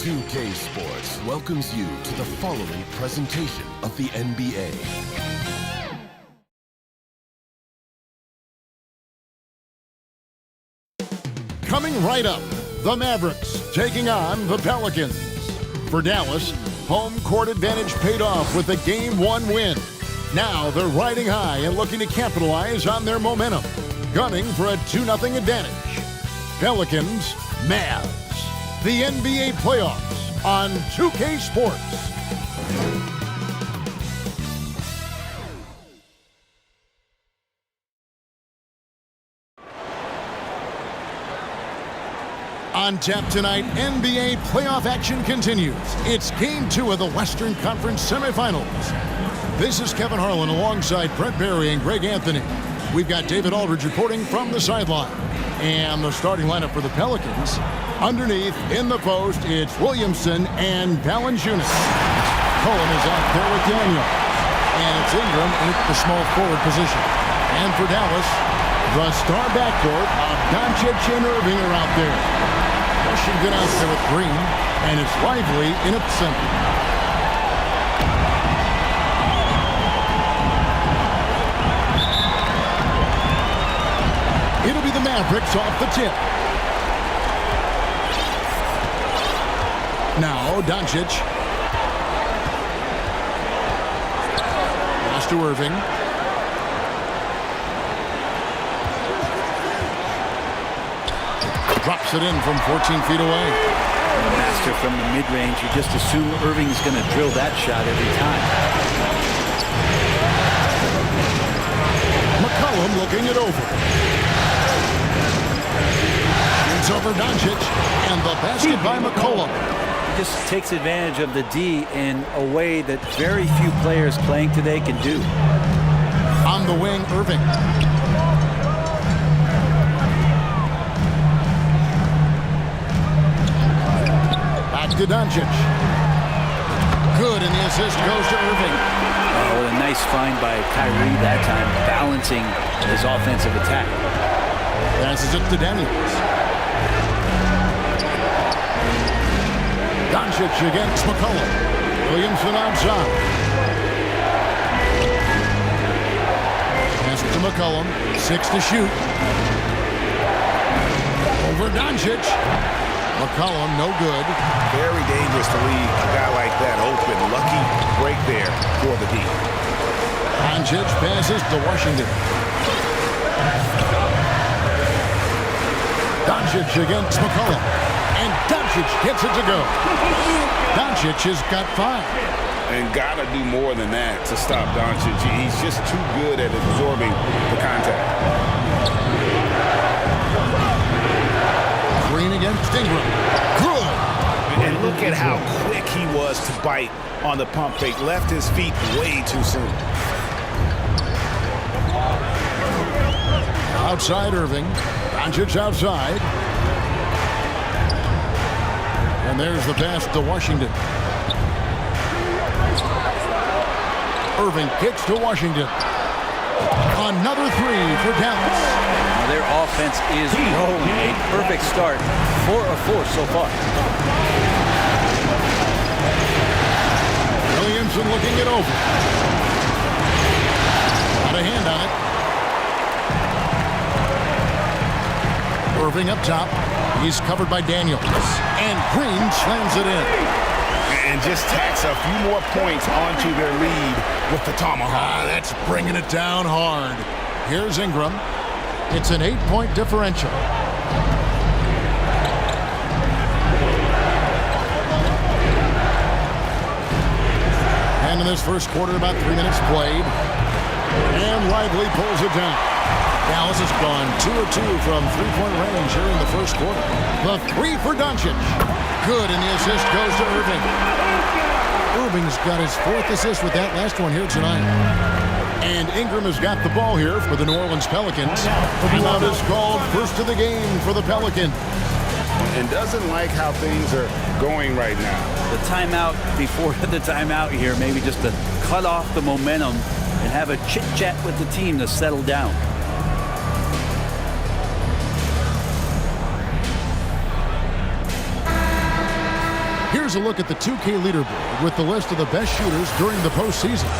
2K Sports welcomes you to the following presentation of the NBA. Coming right up, the Mavericks taking on the Pelicans. For Dallas, home court advantage paid off with a Game 1 win. Now they're riding high and looking to capitalize on their momentum, gunning for a 2-0 advantage. Pelicans, Mavs. The NBA playoffs on 2K Sports. On tap tonight, NBA playoff action continues. It's Game 2 of the Western Conference semifinals. This is Kevin Harlan alongside Brent Barry and Greg Anthony. We've got David Aldridge reporting from the sideline. And the starting lineup for the Pelicans. Underneath, in the post, it's Williamson and Valanciunas. Cullen is out there with Daniel. And it's Ingram in the small forward position. And for Dallas, the star backcourt of Doncic and Irving are out there. Washington out there with Green, and it's Lively in at center. It'll be the Mavericks off the tip. Now, Doncic. Pass to Irving. Drops it in from 14 feet away. Master from the mid-range. You just assume Irving's going to drill that shot every time. McCollum looking it over. It's over Doncic, and the basket by McCollum. He just takes advantage of the D in a way that very few players playing today can do. On the wing, Irving. To Doncic. Good, and the assist goes to Irving. Oh, what a nice find by Kyrie that time, balancing his offensive attack. Passes it to Daniels. Doncic against McCollum. Williamson outside. Pass it to McCollum. 6 to shoot. Over Doncic. McCollum, no good. Very dangerous to leave a guy like that open. Lucky break there for the D. Doncic passes to Washington. Doncic against McCollum. And Doncic gets it to go. Doncic has got 5. And got to do more than that to stop Doncic. He's just too good at absorbing the contact. Green against Ingram. Good. And look at how quick he was to bite on the pump fake. Left his feet way too soon. Outside Irving. Doncic outside. And there's the pass to Washington. Irving kicks to Washington. Another 3 for Dallas. Their offense is rolling. A perfect start. 4 of 4 so far. Williamson looking it over. Got a hand on it. Irving up top. He's covered by Daniels. And Green slams it in. And just tacks a few more points onto their lead with the tomahawk. That's bringing it down hard. Here's Ingram. It's an 8-point differential. And in this first quarter, about 3 minutes played. And Lively pulls it down. Dallas has gone 2 of 2 from three-point range here in the first quarter. The 3 for Doncic. Good, and the assist goes to Irving. Irving's got his 4th assist with that last one here tonight. And Ingram has got the ball here for the New Orleans Pelicans. Timeout is called first of the game for the Pelicans. And doesn't like how things are going right now. The timeout before the timeout here, maybe just to cut off the momentum and have a chit-chat with the team to settle down. Here's a look at the 2K leaderboard with the list of the best shooters during the postseason.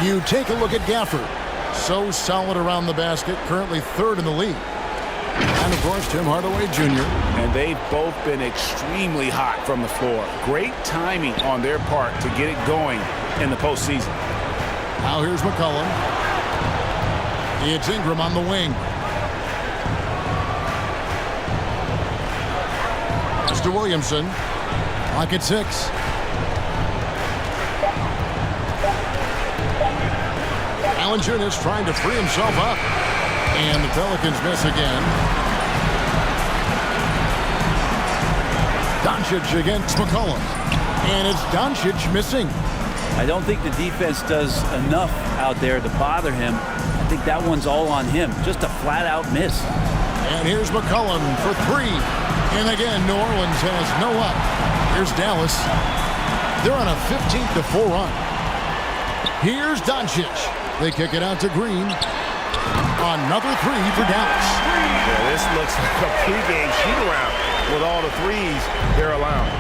You take a look at Gafford. So solid around the basket, currently third in the league. And, of course, Tim Hardaway Jr. And they've both been extremely hot from the floor. Great timing on their part to get it going in the postseason. Now here's McCollum. It's Ingram on the wing. Mr. Williamson. Clock at 6. Valanciunas trying to free himself up. And the Pelicans miss again. Doncic against McCollum. And it's Doncic missing. I don't think the defense does enough out there to bother him. I think that one's all on him. Just a flat-out miss. And here's McCollum for 3. And again, New Orleans has no up. Here's Dallas. They're on a 15-4 run. Here's Doncic. They kick it out to Green. Another 3 for Dallas. Yeah, this looks like a pregame shoot-around with all the threes they're allowing.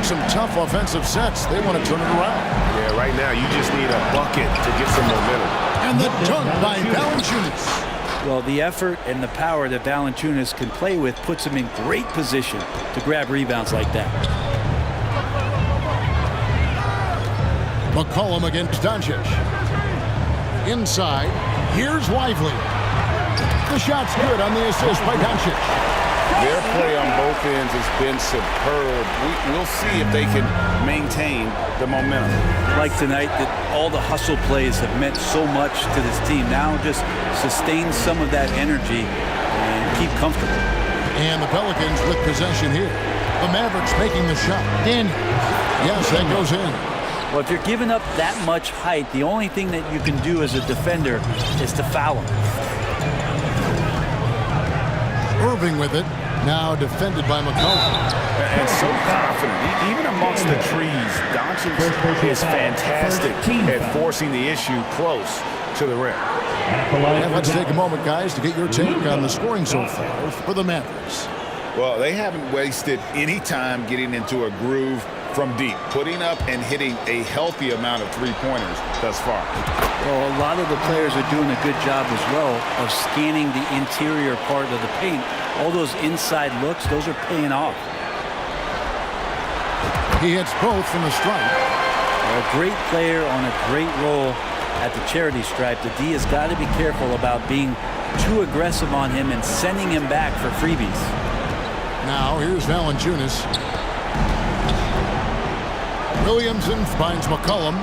Some tough offensive sets. They want to turn it around. Yeah, right now you just need a bucket to get some momentum. And the dunk by Valanciunas. Well, the effort and the power that Valanciunas can play with puts him in great position to grab rebounds like that. McCollum against Doncic. Inside, here's Lively. The shot's good on the assist by Doncic. Their play on both ends has been superb. We'll see if they can maintain the momentum. Like tonight, that all the hustle plays have meant so much to this team. Now just sustain some of that energy and keep comfortable. And the Pelicans with possession here. The Mavericks making the shot. And yes, that goes in. Well, if you're giving up that much height, the only thing that you can do as a defender is to foul him. Irving with it. Now defended by McCollum. And so confident. Even amongst the trees, Doncic is fantastic at forcing the issue close to the rim. And let's take a moment, guys, to get your take on the scoring so far for the Mavericks. Well, they haven't wasted any time getting into a groove from deep, putting up and hitting a healthy amount of three-pointers thus far. Well, a lot of the players are doing a good job as well of scanning the interior part of the paint. All those inside looks, those are paying off. He hits both from the stripe. A great player on a great roll at the charity stripe. The D has got to be careful about being too aggressive on him and sending him back for freebies. Now here's Valanciunas. Williamson finds McCollum.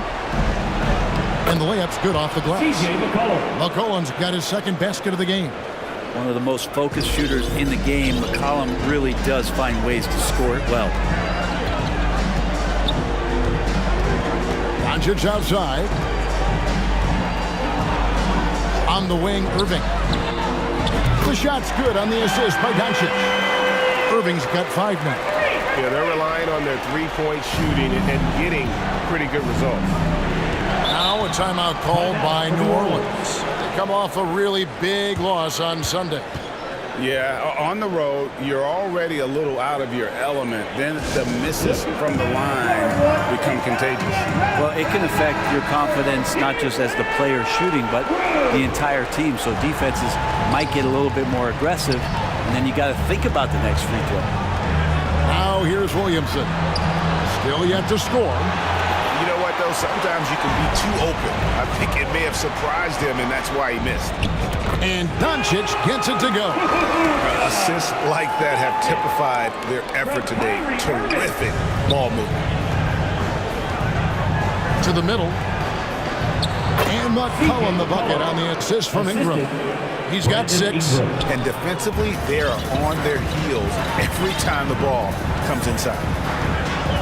And the layup's good off the glass. McCollum's got his second basket of the game. One of the most focused shooters in the game. McCollum really does find ways to score it well. Doncic outside. On the wing, Irving. The shot's good on the assist by Doncic. Irving's got 5 now. Yeah, they're relying on their three-point shooting and getting pretty good results. Now a timeout called by New Orleans. They come off a really big loss on Sunday. Yeah, on the road, you're already a little out of your element. Then the misses from the line become contagious. Well, it can affect your confidence, not just as the player shooting, but the entire team. So defenses might get a little bit more aggressive, and then you got to think about the next free throw. Now here's Williamson. Still yet to score. You know what, though? Sometimes you can be too open. I think it may have surprised him, and that's why he missed. And Doncic gets it to go. Assists like that have typified their effort today. Terrific ball movement. To the middle. And McCollum the bucket on the assist from Ingram. He's got 6. And defensively, they are on their heels every time the ball comes inside.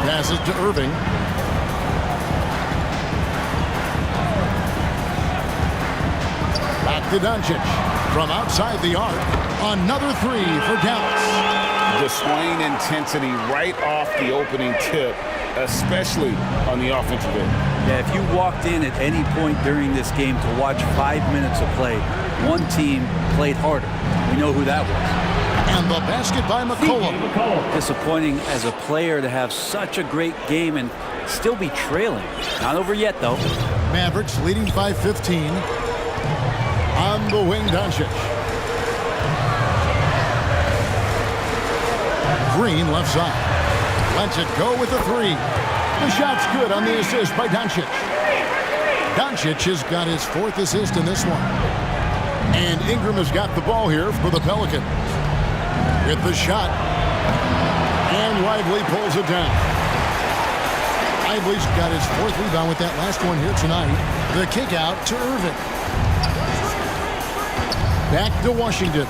Passes to Irving. Back to Doncic. From outside the arc. Another 3 for Dallas. The swing intensity right off the opening tip, especially on the offensive end. Yeah, if you walked in at any point during this game to watch 5 minutes of play, one team played harder. We know who that was. And the basket by McCollum. Disappointing as a player to have such a great game and still be trailing. Not over yet, though. Mavericks leading by 15. On the wing, Doncic. Green left side. Lets it go with the three. The shot's good on the assist by Doncic. Doncic has got his 4th assist in this one. And Ingram has got the ball here for the Pelicans. With the shot. And Lively pulls it down. Lively's got his 4th rebound with that last one here tonight. The kick out to Irving. Back to Washington.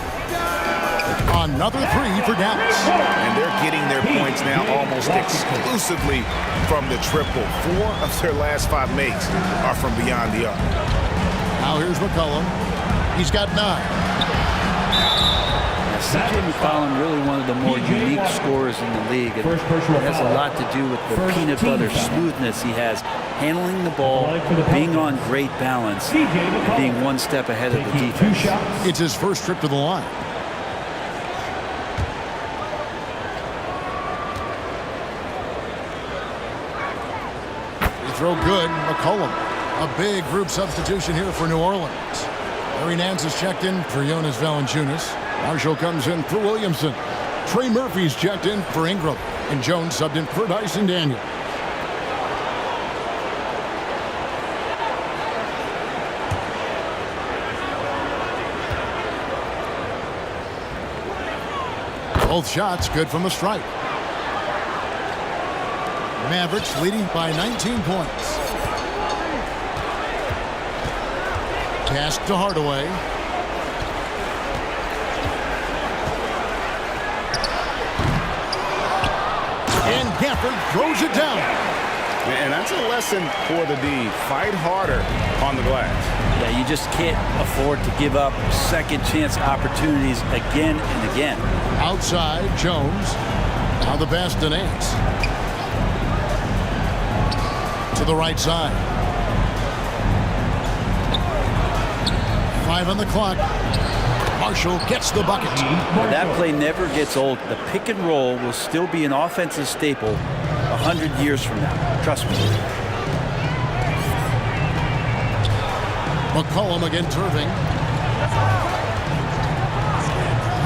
Another three for Dallas. And they're getting their points now almost exclusively from the triple. 4 of their last 5 makes are from beyond the arc. Now here's McCollum. He's got 9. CJ McCollum, really one of the more unique scorers in the league. And it has a lot to do with the peanut butter smoothness he has, handling the ball, being on great balance, and being one step ahead of the defense. It's his first trip to the line. They throw good. McCollum. A big group substitution here for New Orleans. Larry Nance is checked in for Jonas Valanciunas. Marshall comes in for Williamson. Trey Murphy's checked in for Ingram. And Jones subbed in for Dyson Daniel. Both shots good from the stripe. Mavericks leading by 19 points. Pass to Hardaway. And Gafford throws it down. And that's a lesson for the D. Fight harder on the glass. Yeah, you just can't afford to give up second chance opportunities again and again. Outside, Jones. Now the pass to Nance. To the right side. 5 on the clock. Marshall gets the bucket. That play never gets old. The pick and roll will still be an offensive staple 100 years from now. Trust me. McCollum against Irving.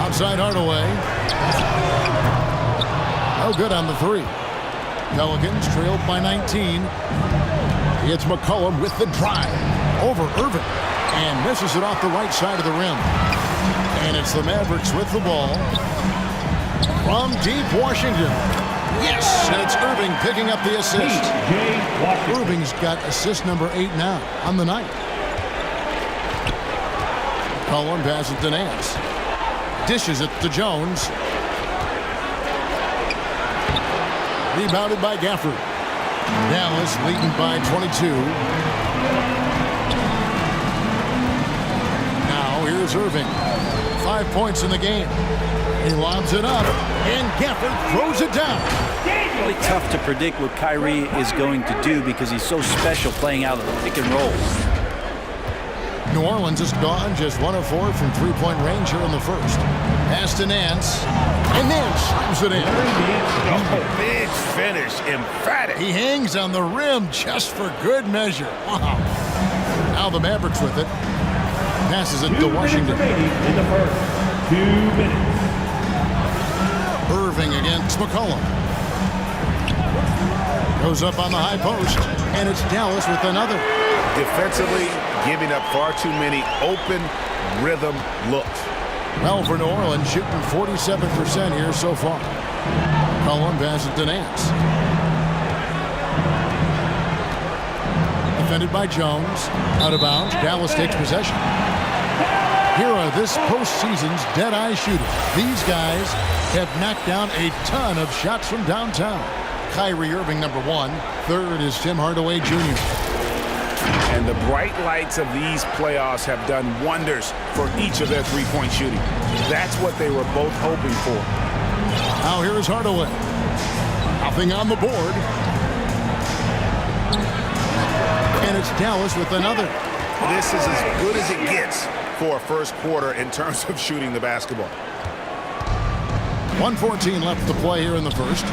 Outside Hardaway. No good on the three. Pelicans trailed by 19. It's McCollum with the drive. Over Irving. And misses it off the right side of the rim. And it's the Mavericks with the ball. From deep Washington. Yes, and it's Irving picking up the assist. Irving's got assist number 8 now on the night. Cullen passes to Nance. Dishes it to Jones. Rebounded by Gafford. Dallas leading by 22. Now here's Irving. 5 points in the game. He lobs it up, and Gafford throws it down. Really tough to predict what Kyrie is going to do because he's so special playing out of the pick and roll. New Orleans is gone, just 1 of 4 from three-point range here in the first. Pass to Nance, and Nance slams it in. Oh, big finish, emphatic. He hangs on the rim just for good measure. Wow. Now the Mavericks with it. Passes it to Washington. In the first 2 minutes. Irving against McCollum. Goes up on the high post, and it's Dallas with another. Defensively, giving up far too many open rhythm looks. Well, for New Orleans, shooting 47% here so far. McCollum passes to Nance. Defended by Jones. Out of bounds. Dallas takes possession. Here are this postseason's dead-eye shooters. These guys have knocked down a ton of shots from downtown. Kyrie Irving, number 1. Third is Tim Hardaway Jr. And the bright lights of these playoffs have done wonders for each of their three-point shooting. That's what they were both hoping for. Now here is Hardaway. Nothing on the board. And it's Dallas with another. This is as good as it gets for a first quarter in terms of shooting the basketball. 1:14 left to play here in the first.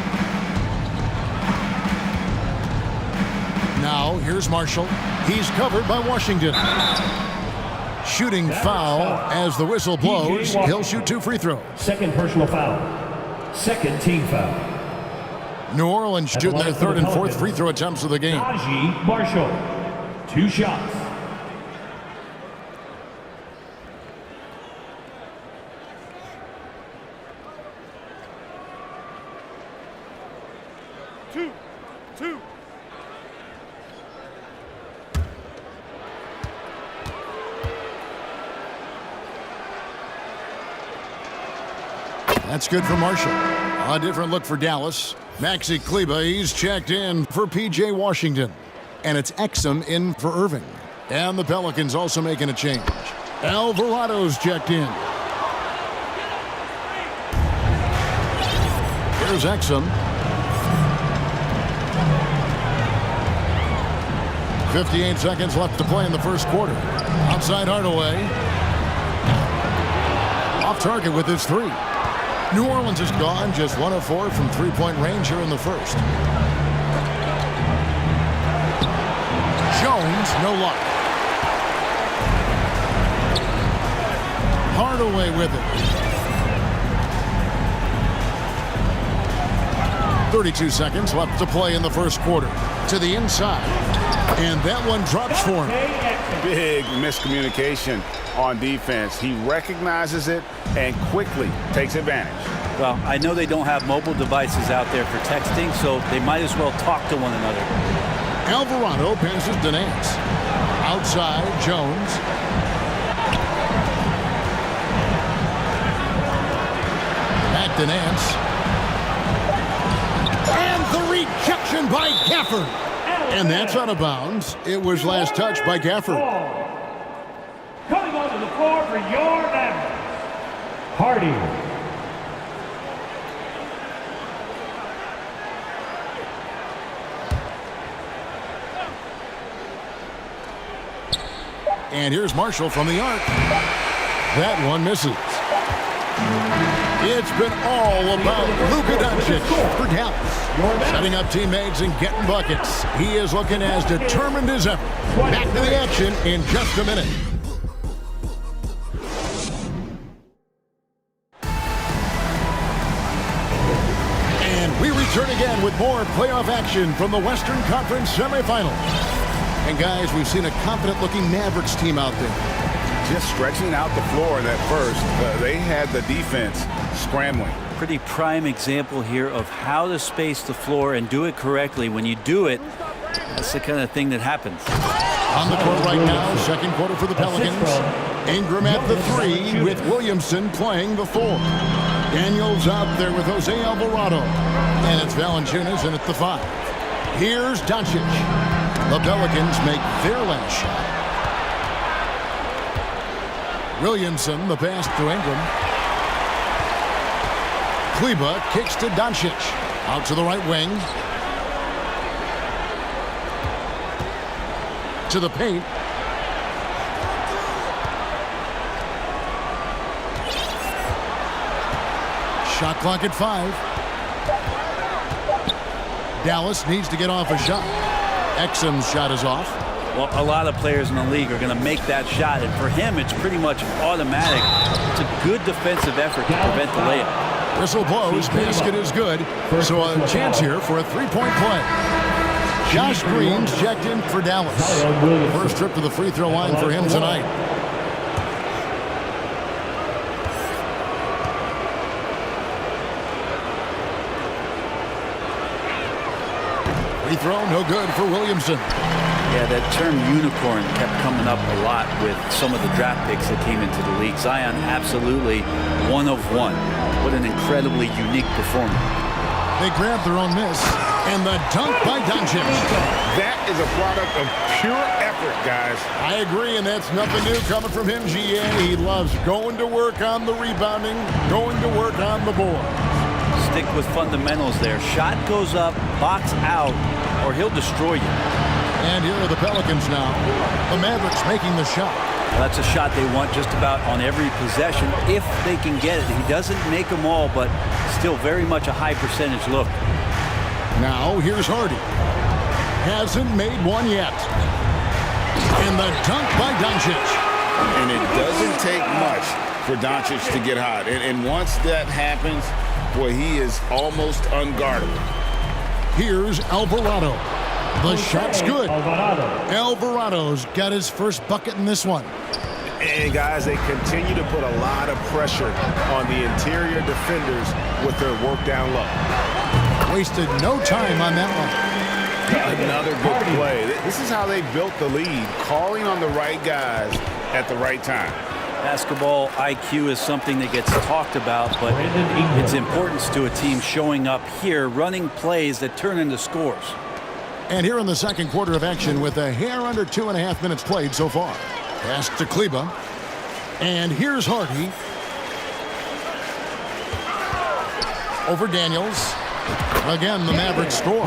Now, here's Marshall. He's covered by Washington. Shooting foul as the whistle blows. He'll shoot 2 free throws. Second personal foul. Second team foul. New Orleans shooting their third and fourth free throw attempts of the game. Marshall, 2 shots. Two. That's good for Marshall. A different look for Dallas. Maxi Kleba, he's checked in for P.J. Washington. And it's Exum in for Irving. And the Pelicans also making a change. Alvarado's checked in. Here's Exum. 58 seconds left to play in the first quarter. Outside Hardaway. Off target with his 3. New Orleans is gone, just 1 of 4 from three-point range here in the first. Jones, no luck. Hardaway with it. 32 seconds left to play in the first quarter. To the inside. And that one drops for him. Big miscommunication on defense. He recognizes it and quickly takes advantage. Well, I know they don't have mobile devices out there for texting, so they might as well talk to one another. Alvarado passes to Nance. Outside, Jones. Back to Nance. And the rejection by Gafford. And that's out of bounds. It was last touched by Gafford. Coming onto the floor for your Mavericks, Hardy. And here's Marshall from the arc. That one misses. It's been all about Luka Doncic for Dallas. Setting up teammates and getting buckets. He is looking as determined as ever. Back to the action in just a minute. And we return again with more playoff action from the Western Conference semifinals. And guys, we've seen a confident-looking Mavericks team out there. Just stretching out the floor at first. They had the defense scrambling. Pretty prime example here of how to space the floor and do it correctly. When you do it, that's the kind of thing that happens. On the court right now, second quarter for the Pelicans. Ingram at the 3 with Williamson playing the 4. Daniels out there with Jose Alvarado. And it's Valanciunas in at the 5. Here's Doncic. The Pelicans make their last shot. Williamson, the pass to Ingram. Kleba kicks to Doncic. Out to the right wing. To the paint. Shot clock at 5. Dallas needs to get off a shot. Exum's shot is off. Well, a lot of players in the league are going to make that shot, and for him, it's pretty much automatic. It's a good defensive effort to prevent the layup. Whistle blows, basket is good, so a chance here for a three-point play. Josh Green's checked in for Dallas. First trip to the free throw line for him tonight. Free throw, no good for Williamson. Yeah, that term unicorn kept coming up a lot with some of the draft picks that came into the league. Zion, absolutely 1 of 1. What an incredibly unique performance. They grabbed their own miss, and the dunk by Doncic. That is a product of pure effort, guys. I agree, and that's nothing new coming from him, GA. He loves going to work on the rebounding, going to work on the board. Stick with fundamentals there. Shot goes up, box out, or he'll destroy you. And here are the Pelicans now. The Mavericks making the shot. That's a shot they want just about on every possession if they can get it. He doesn't make them all, but still very much a high percentage look. Now here's Hardy. Hasn't made one yet. And the dunk by Doncic. And it doesn't take much for Doncic to get hot. And once that happens, boy, he is almost unguardable. Here's Alvarado. The shot's good. Alvarado's got his first bucket in this one. And guys, they continue to put a lot of pressure on the interior defenders with their work down low. Wasted no time on that one. Another good play. This is how they built the lead, calling on the right guys at the right time. Basketball IQ is something that gets talked about, but its importance to a team showing up here, running plays that turn into scores. And here in the second quarter of action with a hair under 2.5 minutes played so far. Pass to Kleba. And here's Hardy. Over Daniels. Again, the Mavericks score.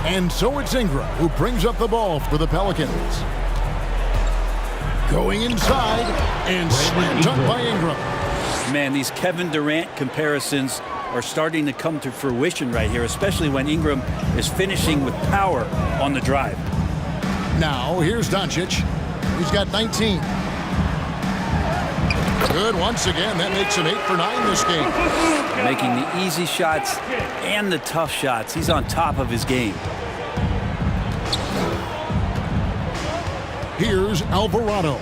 And so it's Ingram who brings up the ball for the Pelicans. Going inside and slam dunk by Ingram. Man, these Kevin Durant comparisons are starting to come to fruition right here, especially when Ingram is finishing with power on the drive. Now, here's Doncic. He's got 19. Good once again. That makes him 8 for 9 this game. Making the easy shots and the tough shots. He's on top of his game. Here's Alvarado.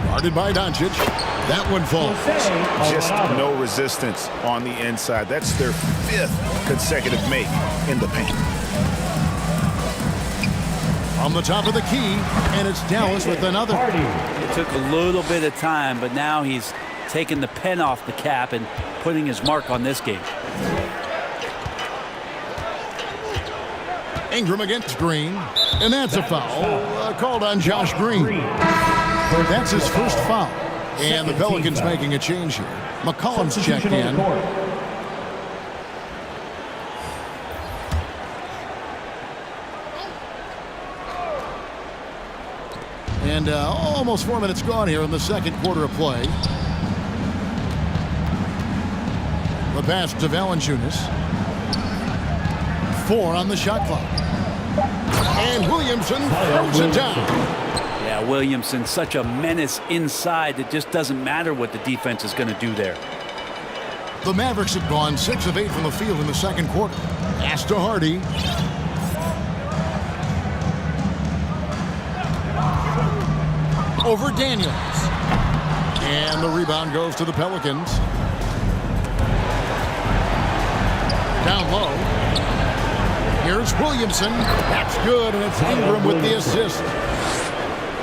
Guarded by Doncic. That one falls. Just no resistance on the inside. That's their 5th consecutive make in the paint. On the top of the key, and it's Dallas with another. It took a little bit of time, but now he's taking the pen off the cap and putting his mark on this game. Ingram against Green, and that's a foul called on Josh Green. That's his first foul. And the Pelicans making a change here. McCollum's checked in. And almost 4 minutes gone here in the second quarter of play. The pass to Valanciunas. 4 on the shot clock. And Williamson throws it down. Yeah, Williamson, such a menace inside. It just doesn't matter what the defense is going to do there. The Mavericks have gone 6 of 8 from the field in the second quarter. Pass to Hardy. Over Daniels. And the rebound goes to the Pelicans. Down low. Here's Williamson. That's good, and it's Ingram with the assist.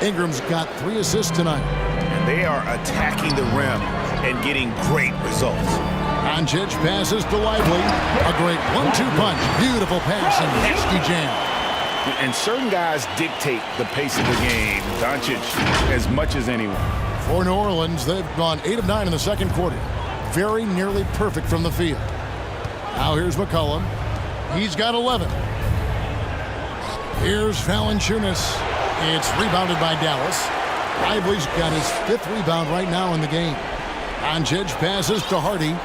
Ingram's got 3 assists tonight. And they are attacking the rim and getting great results. Doncic passes to Lively. A great 1-2 punch. Beautiful pass and nasty jam. And certain guys dictate the pace of the game. Doncic as much as anyone. For New Orleans, they've gone 8 of 9 in the second quarter. Very nearly perfect from the field. Now here's McCollum. He's got 11. Here's Valanciunas. It's rebounded by Dallas. Lively's got his 5th rebound right now in the game. Doncic passes to Hardy.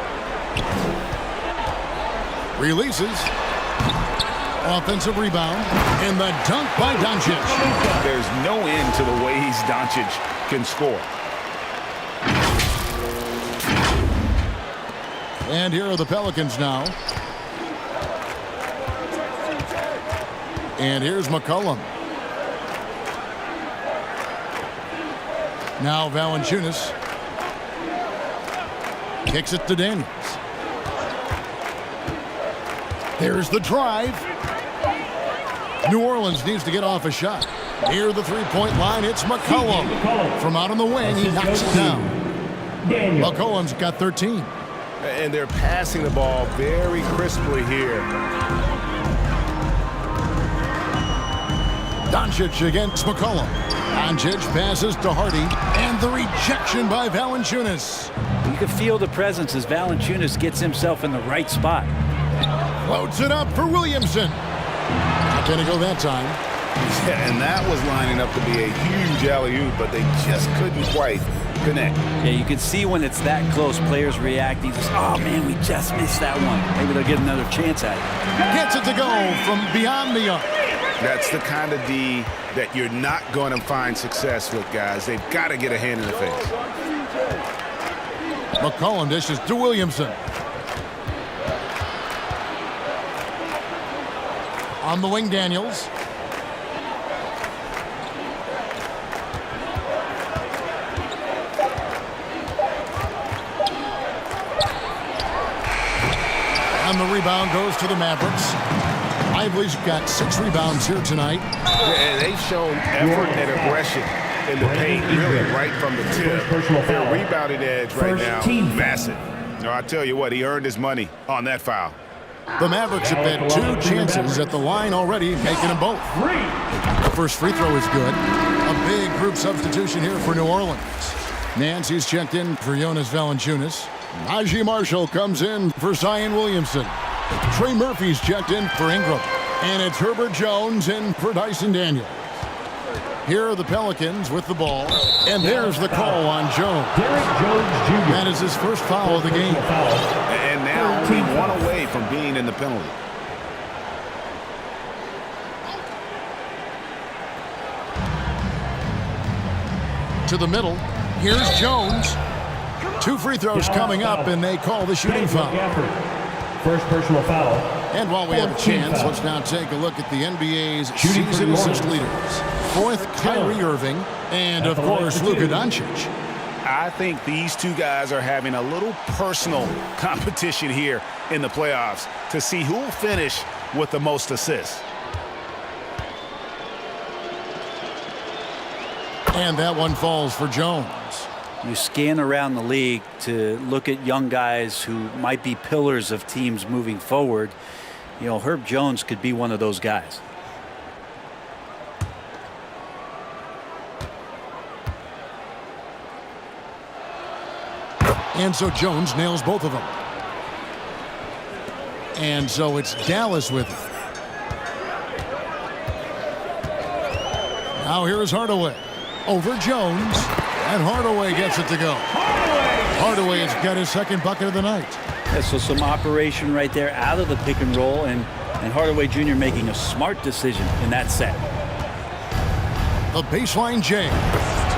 Releases. Offensive rebound. And the dunk by Doncic. There's no end to the ways Doncic can score. And here are the Pelicans now. And here's McCollum. Now Valanciunas. Kicks it to Daniels. There's the drive. New Orleans needs to get off a shot. Near the three-point line, it's McCollum. From out on the wing, he knocks it down. McCollum's got 13. And they're passing the ball very crisply here. Doncic against McCollum. Doncic passes to Hardy. And the rejection by Valanciunas. You can feel the presence as Valanciunas gets himself in the right spot. Floats it up for Williamson. Not going to go that time. And that was lining up to be a huge alley-oop, but they just couldn't quite connect. Yeah, you can see when it's that close, players reacting. Just, oh, man, we just missed that one. Maybe they'll get another chance at it. Gets it to go from beyond the arc. That's the kind of D that you're not going to find success with, guys. They've got to get a hand in the face. McCollum dishes to Williamson. On the wing, Daniels. And the rebound goes to the Mavericks. Lively's got 6 rebounds here tonight. And they've shown effort and aggression in the paint, really, right from the tip. Their rebounding edge right now, massive. No, I tell you what, he earned his money on that foul. The Mavericks have had 2 chances at the line already, making them both. The first free throw is good. A big group substitution here for New Orleans. Nancy's checked in for Jonas Valanciunas. Najee Marshall comes in for Zion Williamson. Trey Murphy's checked in for Ingram. And it's Herbert Jones in for Dyson Daniels. Here are the Pelicans with the ball. And there's the call on Jones. That is his first foul of the game. And now only 1 away from being in the penalty. To the middle. Here's Jones. 2 free throws coming up, and they call the shooting foul. First personal foul. And while we have a chance, let's now take a look at the NBA's season assist leaders. 4th, Kyrie Irving, and of course, Luka Doncic. I think these 2 guys are having a little personal competition here in the playoffs to see who will finish with the most assists. And that one falls for Jones. You scan around the league to look at young guys who might be pillars of teams moving forward. You know, Herb Jones could be one of those guys. And so Jones nails both of them. And so it's Dallas with it. Now here's Hardaway. Over Jones. And Hardaway gets it to go. Hardaway has got his 2nd bucket of the night. Yeah, so some operation right there out of the pick and roll, and Hardaway Jr. making a smart decision in that set. The baseline J.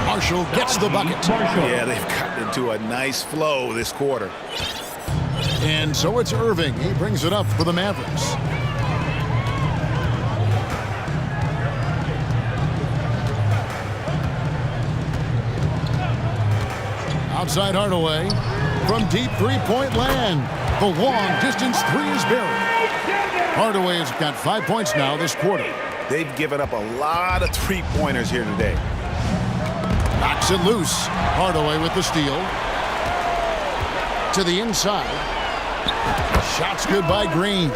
Marshall gets the bucket. Yeah, they've gotten into a nice flow this quarter. And so it's Irving. He brings it up for the Mavericks. Outside Hardaway. From deep 3-point land. The long distance 3 is buried. Hardaway has got 5 points now this quarter. They've given up a lot of 3-pointers here today. Knocks it loose. Hardaway with the steal. To the inside. Shots good by Green.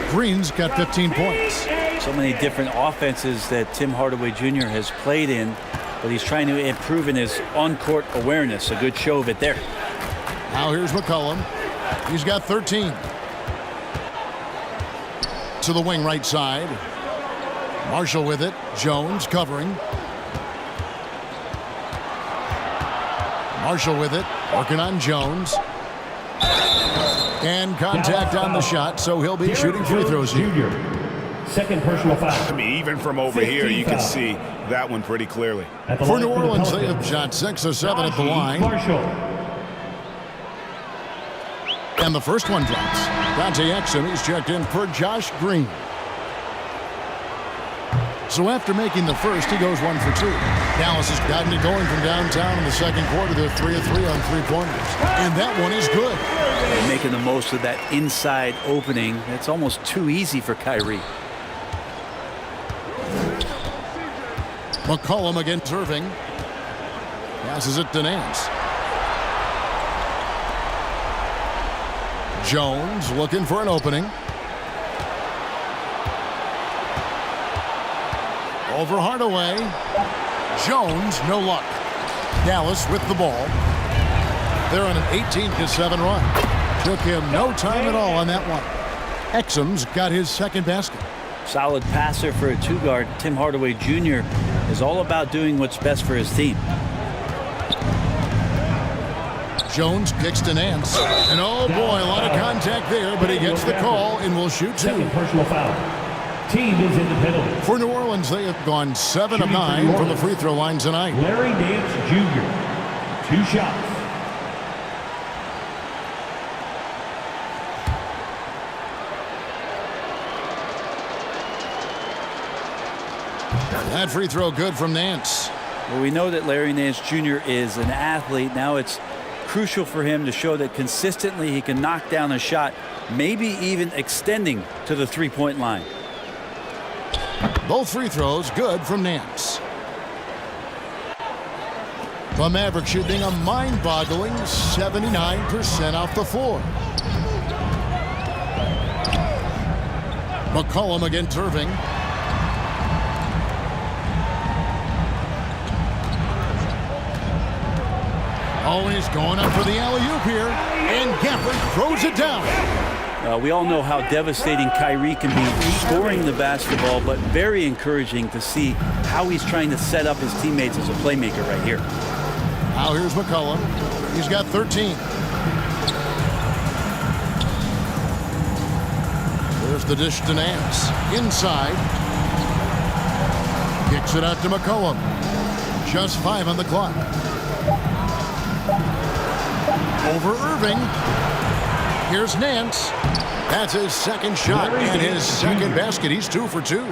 Green's got 15 points. So many different offenses that Tim Hardaway Jr. has played in, but he's trying to improve in his on-court awareness. A good show of it there. Now here's McCollum. He's got 13. To the wing right side. Marshall with it. Jones covering. Marshall with it. Working on Jones. And contact on the shot, so he'll be shooting free throws here. 2nd personal foul. I mean, even from over here, you can see that one pretty clearly. For New Orleans, they have shot 6 or 7 at the line. And the first one drops. Dante Exum, he's checked in for Josh Green. So after making the first, he goes 1 for 2. Dallas has gotten it going from downtown in the 2nd quarter. They're 3 of 3 on 3-pointers. And that one is good. And making the most of that inside opening. It's almost too easy for Kyrie. McCollum against Irving. Passes it to Nance. Jones looking for an opening. Over Hardaway. Jones, no luck. Dallas with the ball. They're on an 18-7 run. Took him no time at all on that one. Exum's got his 2nd basket. Solid passer for a 2-guard. Tim Hardaway Jr. is all about doing what's best for his team. Jones kicks to Nance. And oh boy, a lot of contact there, but he gets the call and will shoot 2. Second personal foul. Team is in the penalty. For New Orleans, they have gone 7 of 9 from the free throw line tonight. Larry Nance Jr. 2 shots. That free throw good from Nance. Well, we know that Larry Nance Jr. is an athlete. Now it's crucial for him to show that consistently he can knock down a shot, maybe even extending to the three-point line. Both free throws good from Nance. The Mavericks shooting a mind-boggling 79% off the floor. McCollum against Irving. Oh, he's going up for the alley-oop here, and Gafford throws it down. We all know how devastating Kyrie can be scoring the basketball, but very encouraging to see how he's trying to set up his teammates as a playmaker right here. Now here's McCollum. He's got 13. There's the dish to Nance. Inside. Kicks it out to McCollum. Just 5 on the clock. Over Irving. Here's Nance. That's his second shot and his second basket. He's 2 for 2.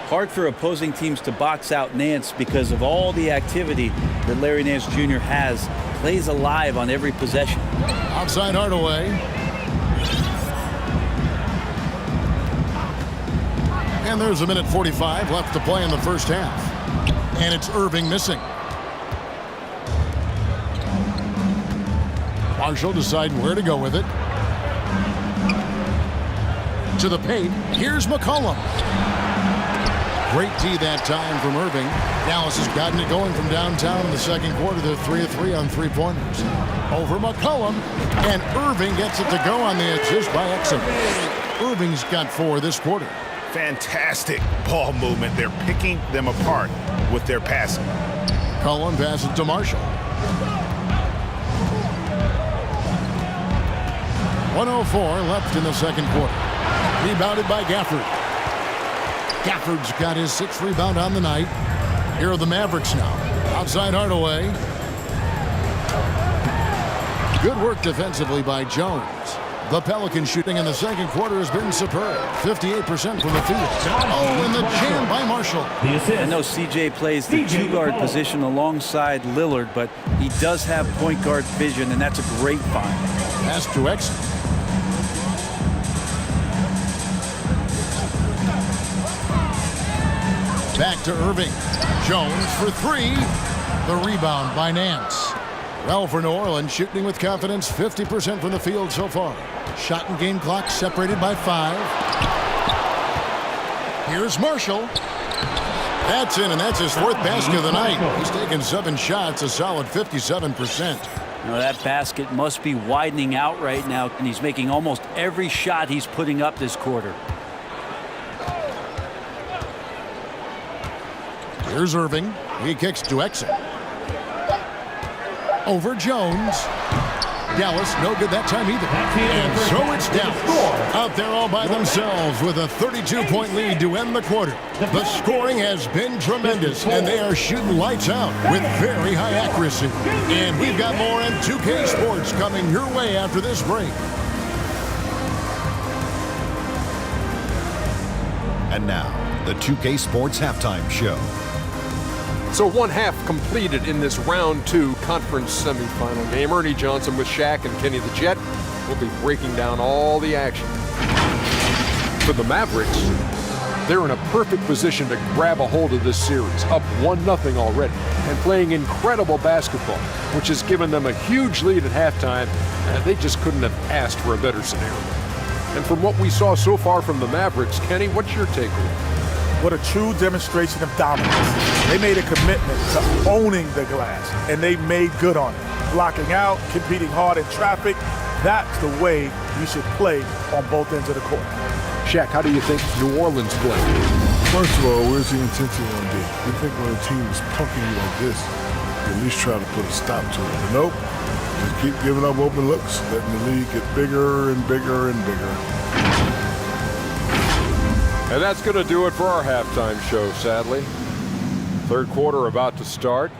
Hard for opposing teams to box out Nance because of all the activity that Larry Nance Jr. has. Plays alive on every possession. Outside Hardaway. And there's 1:45 left to play in the first half. And it's Irving missing. Marshall deciding where to go with it. To the paint. Here's McCollum. Great D that time from Irving. Dallas has gotten it going from downtown in the second quarter. They're 3 of 3 on three-pointers. Over McCollum. And Irving gets it to go on the assist by Exum. Irving's got 4 this quarter. Fantastic ball movement. They're picking them apart with their passing. Cullen passes to Marshall. 1:04 left in the second quarter. Rebounded by Gafford. Gafford's got his 6th rebound on the night. Here are the Mavericks now. Outside Hardaway. Good work defensively by Jones. The Pelicans shooting in the second quarter has been superb. 58% from the field. Oh, and the jam by Marshall. I know CJ plays the 2-guard position alongside Lillard, but he does have point guard vision, and that's a great find. Pass to Exum. Back to Irving. Jones for 3. The rebound by Nance. Well, for New Orleans, shooting with confidence, 50% from the field so far. Shot and game clock separated by 5. Here's Marshall. That's in, and that's his 4th basket of the night. He's taken 7 shots, a solid 57%. You know, that basket must be widening out right now, and he's making almost every shot he's putting up this quarter. Here's Irving. He kicks to Exum. Over Jones. Dallas, no good that time either. And so it's Dallas out there all by themselves with a 32-point lead to end the quarter. The scoring has been tremendous, and they are shooting lights out with very high accuracy. And we've got more M2K Sports coming your way after this break. And now, the 2K Sports Halftime Show. So 1 half completed in this round 2 conference semifinal game. Ernie Johnson with Shaq and Kenny the Jet will be breaking down all the action. For the Mavericks, they're in a perfect position to grab a hold of this series, up 1-0 already, and playing incredible basketball, which has given them a huge lead at halftime, and they just couldn't have asked for a better scenario. And from what we saw so far from the Mavericks, Kenny, what's your takeaway? What a true demonstration of dominance. They made a commitment to owning the glass, and they made good on it. Blocking out, competing hard in traffic, that's the way you should play on both ends of the court. Shaq, how do you think New Orleans played? First of all, where's the intensity going to be? You think when a team is punking you like this, at least try to put a stop to it. But nope, just keep giving up open looks, letting the lead get bigger and bigger and bigger. And that's going to do it for our halftime show, sadly. Third quarter about to start.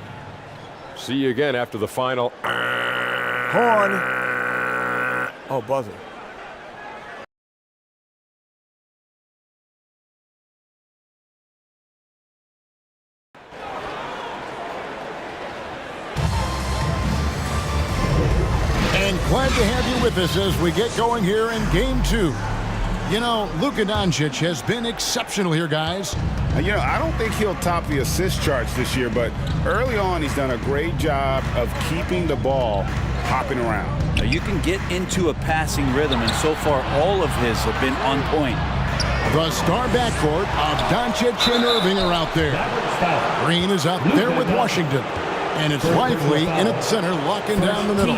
See you again after the final. Horn. Oh, buzzer. And glad to have you with us as we get going here in Game 2. You know, Luka Doncic has been exceptional here, guys. You know, I don't think he'll top the assist charts this year, but early on he's done a great job of keeping the ball hopping around. Now you can get into a passing rhythm, and so far all of his have been on point. The star backcourt of Doncic and Irving are out there. Green is out there with Washington. And it's Lively in at center, locking down the middle.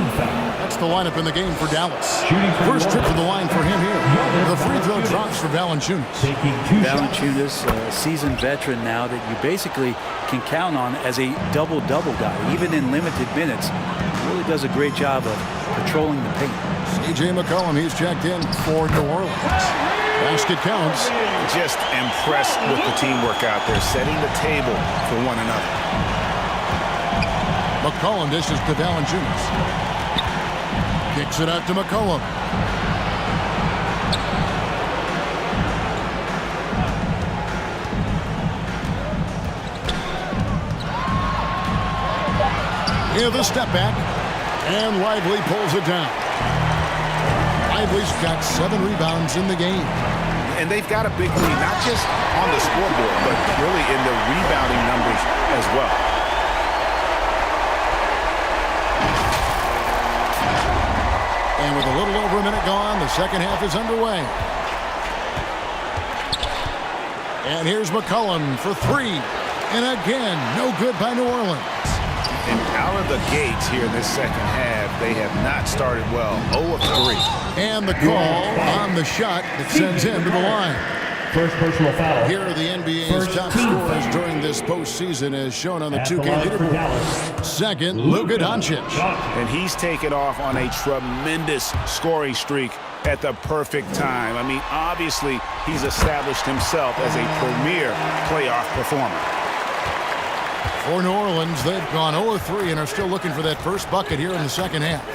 That's the lineup in the game for Dallas. First trip to the line for him here. The free throw drops for Valanciunas. Valanciunas, a seasoned veteran now that you basically can count on as a double-double guy, even in limited minutes. He really does a great job of patrolling the paint. C.J. McCollum, he's checked in for New Orleans. Basket counts. Just impressed with the teamwork out there, setting the table for one another. McCollum dishes to Valanciunas. Kicks it out to McCollum. Here the step back. And Lively pulls it down. Lively's got 7 rebounds in the game. And they've got a big lead, not just on the scoreboard, but really in the rebounding numbers as well. And with a little over a minute gone, the second half is underway. And here's McCollum for 3. And again, no good by New Orleans. And out of the gates here in this second half, they have not started well. 0 of 3. And the call on the shot that sends him to the line. First personal foul. Here are the NBA's top scorers during this postseason as shown on the 2K leaderboard. Second, Luka Doncic. And he's taken off on a tremendous scoring streak at the perfect time. I mean, obviously, he's established himself as a premier playoff performer. For New Orleans, they've gone 0-3 and are still looking for that first bucket here in the second half.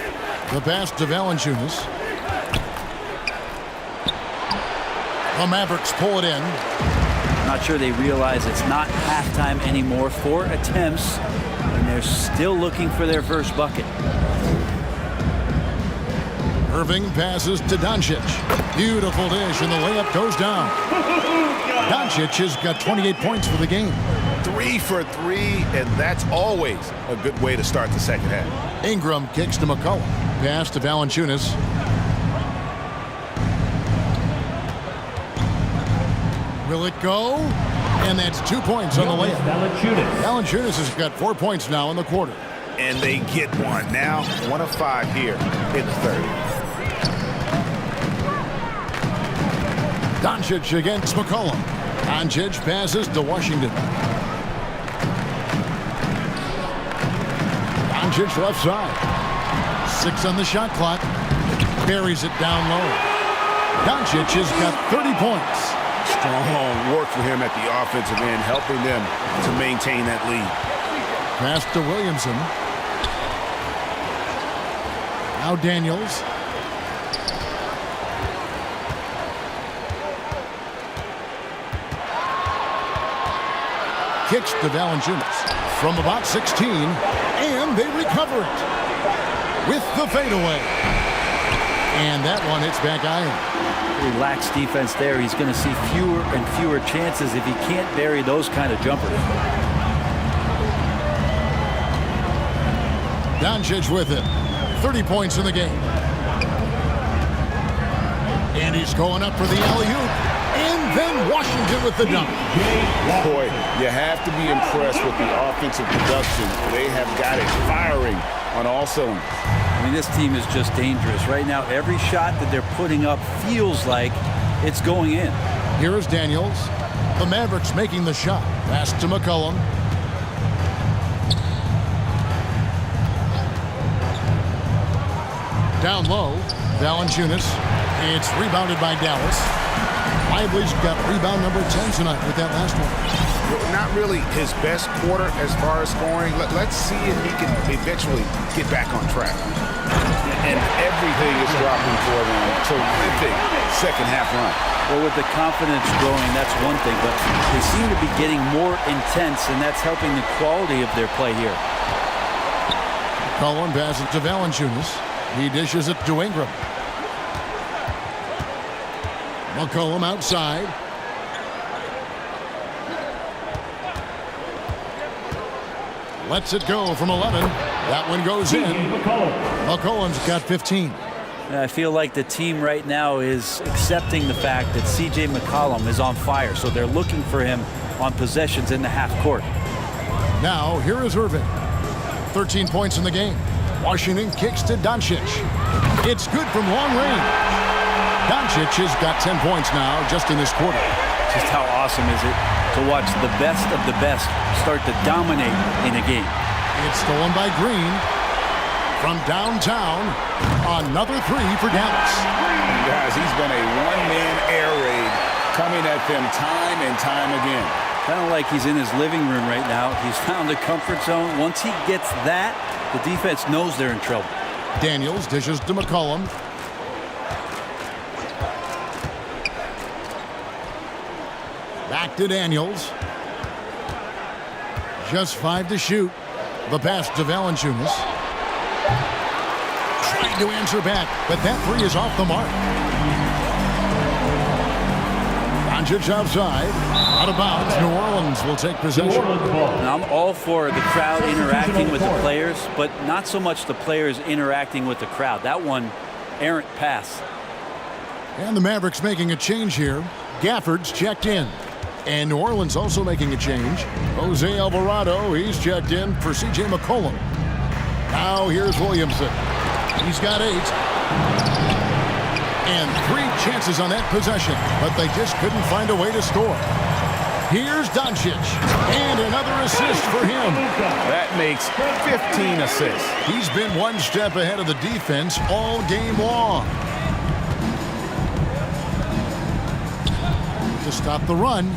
The pass to Valanciunas. The Mavericks pull it in. Not sure they realize it's not halftime anymore. 4 attempts, and they're still looking for their first bucket. Irving passes to Doncic. Beautiful dish, and the layup goes down. Doncic has got 28 points for the game. 3 for 3, and that's always a good way to start the second half. Ingram kicks to McCollum. Pass to Valanciunas. Will it go? And that's 2 points on the layup. Valanciunas has got 4 points now in the quarter. And they get one. Now 1 of 5 here in the third. Doncic against McCollum. Doncic passes to Washington. Doncic left side. 6 on the shot clock. Buries it down low. Doncic has got 30 points. Strong work for him at the offensive end, helping them to maintain that lead. Pass to Williamson. Now Daniels. Kicks to Valanciunas from about 16, and they recover it with the fadeaway. And that one hits back iron. Relaxed defense there. He's going to see fewer and fewer chances if he can't bury those kind of jumpers. Doncic with it. 30 points in the game. And he's going up for the alley-oop. And then Washington with the dunk. Boy, you have to be impressed with the offensive production. They have got it firing on all cylinders. I mean, this team is just dangerous. Right now, every shot that they're putting up feels like it's going in. Here is Daniels. The Mavericks making the shot. Pass to McCollum. Down low, Valanciunas. It's rebounded by Dallas. Lively's got rebound number 10 tonight with that last one. Well, not really his best quarter as far as scoring. Let's see if he can eventually get back on track. And everything is dropping for them. Terrific second half run. Well, with the confidence growing, that's one thing, but they seem to be getting more intense, and that's helping the quality of their play here. McCollum passes to Valanciunas. He dishes it to Ingram. McCollum outside. Lets it go from 11. That one goes in. McCollum's got 15. And I feel like the team right now is accepting the fact that C.J. McCollum is on fire, so they're looking for him on possessions in the half court. Now, here is Irving. 13 points in the game. Washington kicks to Doncic. It's good from long range. Doncic has got 10 points now just in this quarter. Just how awesome is it to watch the best of the best start to dominate in a game. It's stolen by Green. From downtown, another three for Dallas. Guys, he's been a one-man air raid coming at them time and time again. Kind of like he's in his living room right now. He's found a comfort zone. Once he gets that, the defense knows they're in trouble. Daniels dishes to McCollum. Back to Daniels. Just 5 to shoot. The pass to Valanciunas. Trying to answer back, but that three is off the mark. Doncic outside. Out of bounds. New Orleans will take possession. And I'm all for the crowd interacting with the players, but not so much the players interacting with the crowd. That one, errant pass. And the Mavericks making a change here. Gafford's checked in. And New Orleans also making a change. Jose Alvarado, he's checked in for C.J. McCollum. Now here's Williamson. He's got 8. And 3 chances on that possession, but they just couldn't find a way to score. Here's Doncic. And another assist for him. That makes 15 assists. He's been one step ahead of the defense all game long. To stop the run.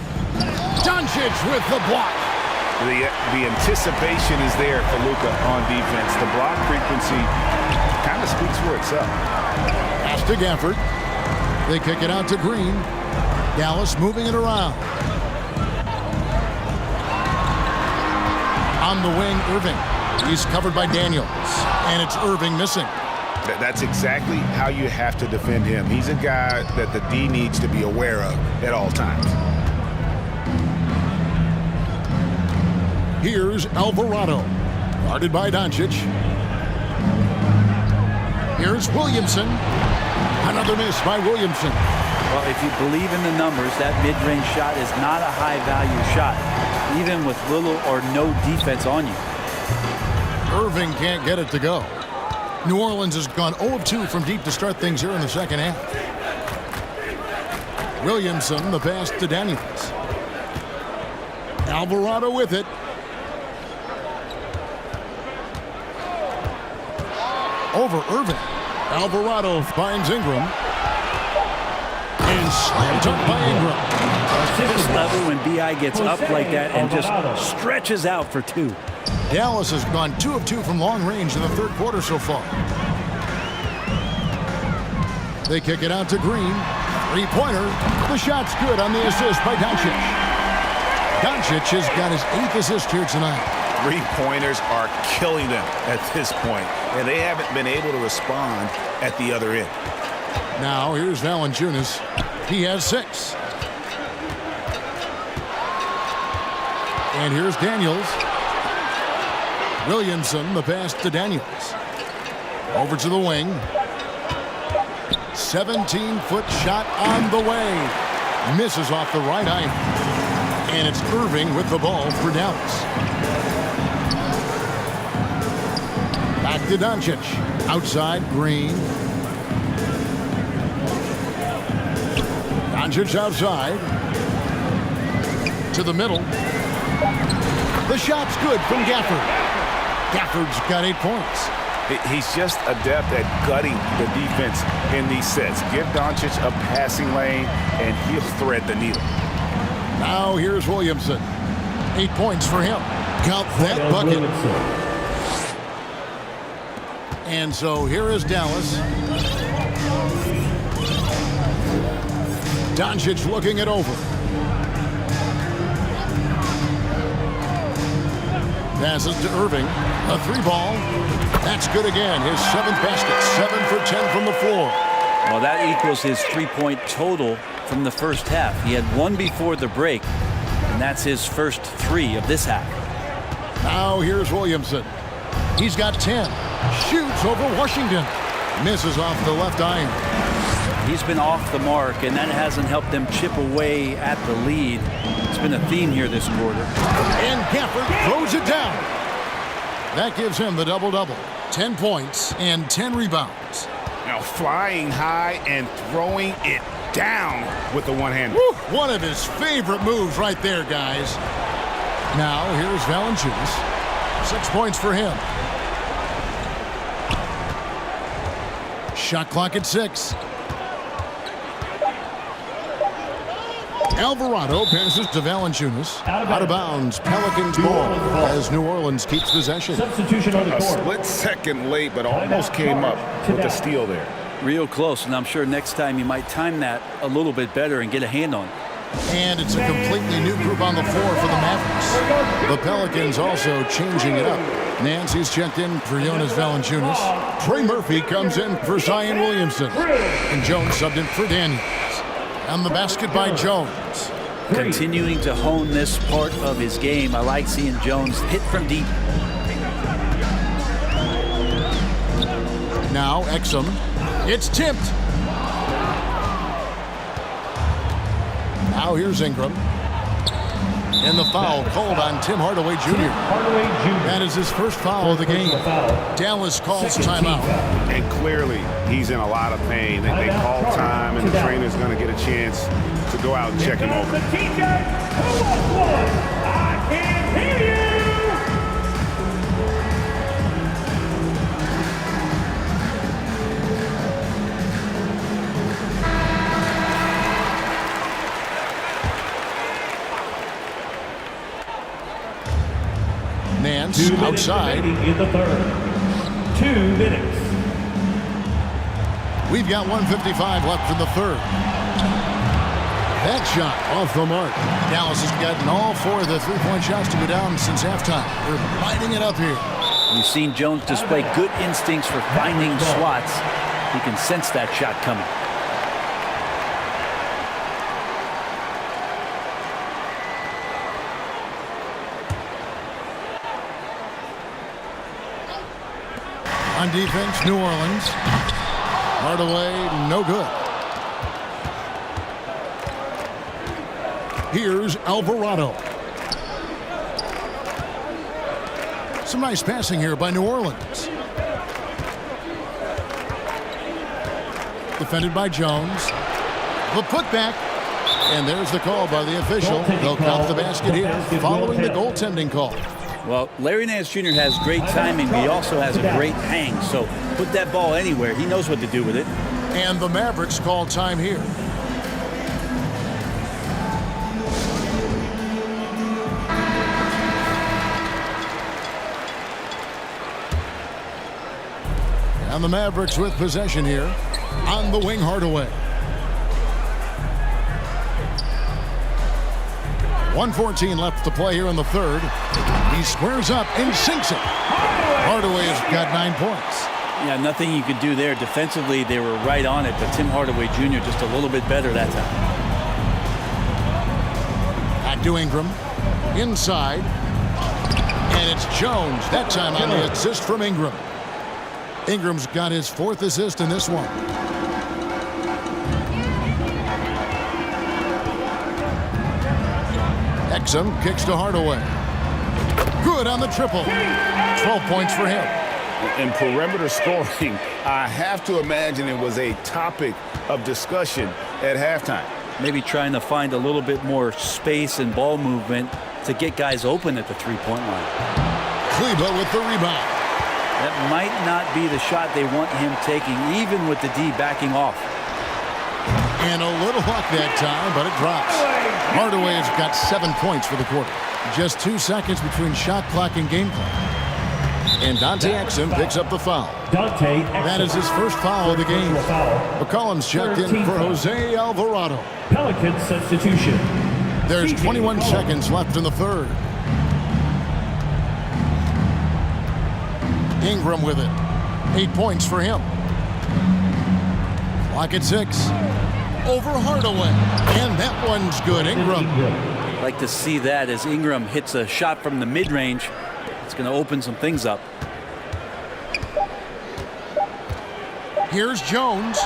Doncic with the block. The anticipation is there for Luka on defense. The block frequency kind of speaks for itself. Pass to Gafford. They kick it out to Green. Dallas moving it around. On the wing, Irving. He's covered by Daniels. And it's Irving missing. That's exactly how you have to defend him. He's a guy that the D needs to be aware of at all times. Here's Alvarado. Guarded by Doncic. Here's Williamson. Another miss by Williamson. Well, if you believe in the numbers, that mid-range shot is not a high-value shot, even with little or no defense on you. Irving can't get it to go. New Orleans has gone 0 of 2 from deep to start things here in the second half. Williamson, the pass to Daniels. Alvarado with it. Over Irving. Alvarado finds Ingram. And slam dunk by Ingram. This level when B.I. gets up like that and just stretches out for 2. Dallas has gone 2 of 2 from long range in the third quarter so far. They kick it out to Green. 3-pointer. The shot's good on the assist by Doncic. Doncic has got his 8th assist here tonight. 3-pointers are killing them at this point, and they haven't been able to respond at the other end. Now here's Valanciunas. He has 6. And here's Daniels. Williamson, the pass to Daniels. Over to the wing. 17-foot shot on the way. Misses off the right eye. And it's Irving with the ball for Dallas. Back to Doncic. Outside, Green. Doncic outside. To the middle. The shot's good from Gafford. Gafford's got 8 points. He's just adept at gutting the defense in these sets. Give Doncic a passing lane, and he'll thread the needle. Now here's Williamson. 8 points for him. Count that bucket. And so here is Dallas. Doncic looking it over. Passes to Irving. A 3-ball. That's good again. His 7th basket. 7 for 10 from the floor. Well, that equals his 3-point total from the first half. He had 1 before the break, and that's his first 3 of this half. Now here's Williamson. He's got 10. Shoots over Washington. Misses off the left iron. He's been off the mark, and that hasn't helped them chip away at the lead. It's been a theme here this quarter. And Gafford throws it down. That gives him the double-double. 10 points and 10 rebounds. Now flying high and throwing it down with the one-hander. One of his favorite moves right there, guys. Now here's Valanciunas. 6 points for him. Shot clock at 6. Alvarado passes to Valanciunas. Out of bounds. Pelicans ball as New Orleans keeps possession. Substitution on the A court. split second late, but almost came up with the steal there. Real close, and I'm sure next time you might time that a little bit better and get a hand on it. And it's a completely new group on the floor for the Mavericks. The Pelicans also changing it up. Nancy's checked in for Jonas Valanciunas. Trey Murphy comes in for Zion Williamson. And Jones subbed in for Daniels. And the basket by Jones. Continuing to hone this part of his game. I like seeing Jones hit from deep. Now Exum. It's tipped. Now here's Ingram. And the foul called on Tim Hardaway Jr. That is his first foul of the game. Dallas calls timeout. And clearly, he's in a lot of pain. They call time, and the trainer's going to get a chance to go out and check him over. I can't hear you. Nance outside. In the third. 2 minutes. We've got 1:55 left in the third. That shot off the mark. Dallas has gotten all 4 of the 3-point shots to go down since halftime. They're lighting it up here. You've seen Jones display good instincts for finding slots. He can sense that shot coming. On defense, New Orleans. Hardaway, no good. Here's Alvarado. Some nice passing here by New Orleans. Defended by Jones. The putback. And there's the call by the official. They'll count the basket here following the goaltending call. Well, Larry Nance Jr. has great timing, but he also has a great hang. So put that ball anywhere. He knows what to do with it. And the Mavericks call time here. And the Mavericks with possession here. On the wing, Hardaway. 1:14 left to play here in the third. He squares up and sinks it. Hardaway has got 9 points. Yeah, nothing you could do there. Defensively, they were right on it, but Tim Hardaway Jr. just a little bit better that time. Back to Ingram. Inside. And it's Jones. That time on the assist from Ingram. Ingram's got his 4th assist in this one. Exum kicks to Hardaway. Good on the triple. 12 points for him. In perimeter scoring, I have to imagine it was a topic of discussion at halftime. Maybe trying to find a little bit more space and ball movement to get guys open at the 3-point line. Kleber with the rebound. That might not be the shot they want him taking, even with the D backing off. And a little luck that time, but it drops. Hardaway has got 7 points for the quarter. Just 2 seconds between shot clock and game clock. And Dante Exum picks up the foul. That is his first foul of the game. McCollum's checked in for Jose Alvarado. Pelican substitution. There's 21 seconds left in the third. Ingram with it. 8 points for him. Clock at 6. Over Hardaway. And that one's good. Ingram. Like to see that as Ingram hits a shot from the mid-range. It's going to open some things up. Here's Jones.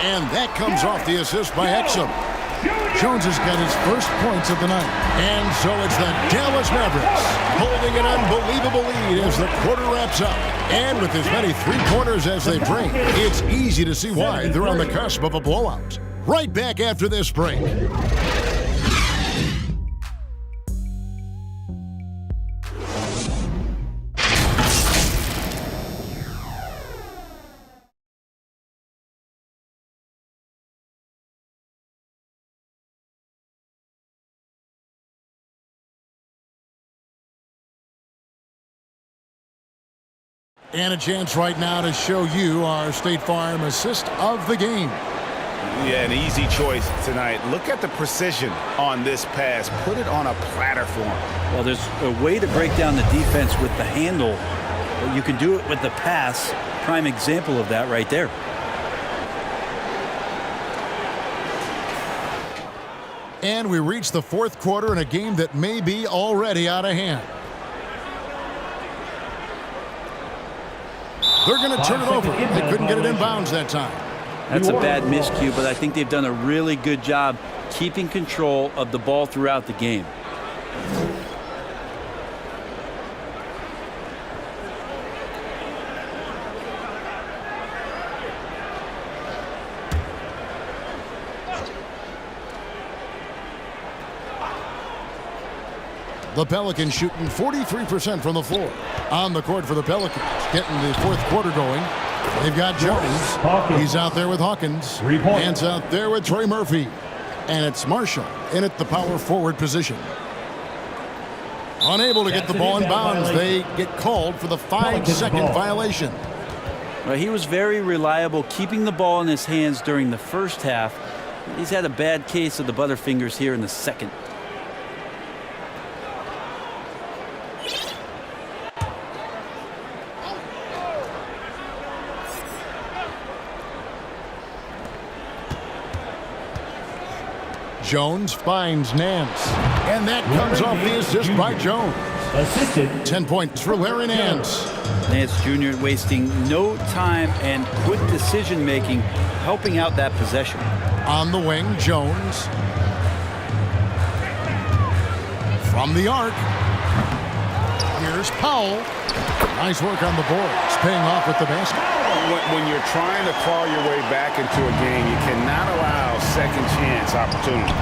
And that comes off the assist by Exum. Jones has got his first points of the night. And so it's the Dallas Mavericks holding an unbelievable lead as the quarter wraps up. And with as many three-pointers as they bring, it's easy to see why they're on the cusp of a blowout. Right back after this break. And a chance right now to show you our State Farm assist of the game. Yeah, an easy choice tonight. Look at the precision on this pass. Put it on a platter for him. Well, there's a way to break down the defense with the handle, but you can do it with the pass. Prime example of that right there. And we reach the fourth quarter in a game that may be already out of hand. They're going to turn it over. They couldn't get it in bounds that time. That's a bad miscue, but I think they've done a really good job keeping control of the ball throughout the game. The Pelicans shooting 43% from the floor. On the court for the Pelicans, getting the fourth quarter going. They've got Jones. He's out there with Hawkins. Hands out there with Trey Murphy. And it's Marshall in at the power forward position. Unable to get the ball in bounds. They get called for the 5-second violation. Well, he was very reliable, keeping the ball in his hands during the first half. He's had a bad case of the butterfingers here in the second. Jones finds Nance. And that comes off the assist by Jones. Assisted. 10 points for Larry Nance. Nance Jr. wasting no time and quick decision-making, helping out that possession. On the wing, Jones. From the arc. Here's Powell. Nice work on the boards, paying off with the basket. When you're trying to claw your way back into a game, you cannot allow second chance opportunities.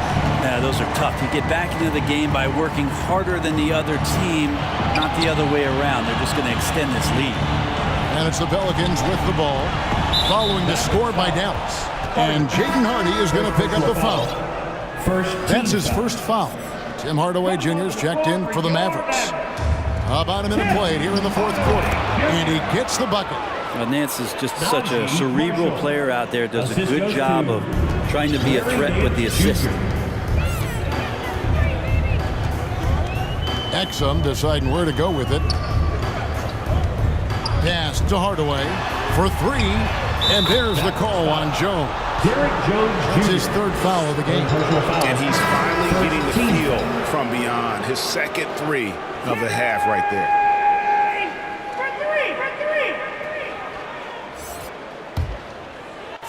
Yeah, those are tough. You get back into the game by working harder than the other team, not the other way around. They're just going to extend this lead. And it's the Pelicans with the ball, following the score by Dallas. And Jaden Hardy is going to pick up the foul. That's his first foul. Tim Hardaway Jr. is checked in for the Mavericks. About a minute played here in the fourth quarter. And he gets the bucket. Nance is just such a cerebral player out there. Does a good job of trying to be a threat with the assist. Exum deciding where to go with it. Pass to Hardaway for three. And there's the call on Jones. That's his third foul of the game. And he's finally getting the feel from beyond. His second three of the half right there.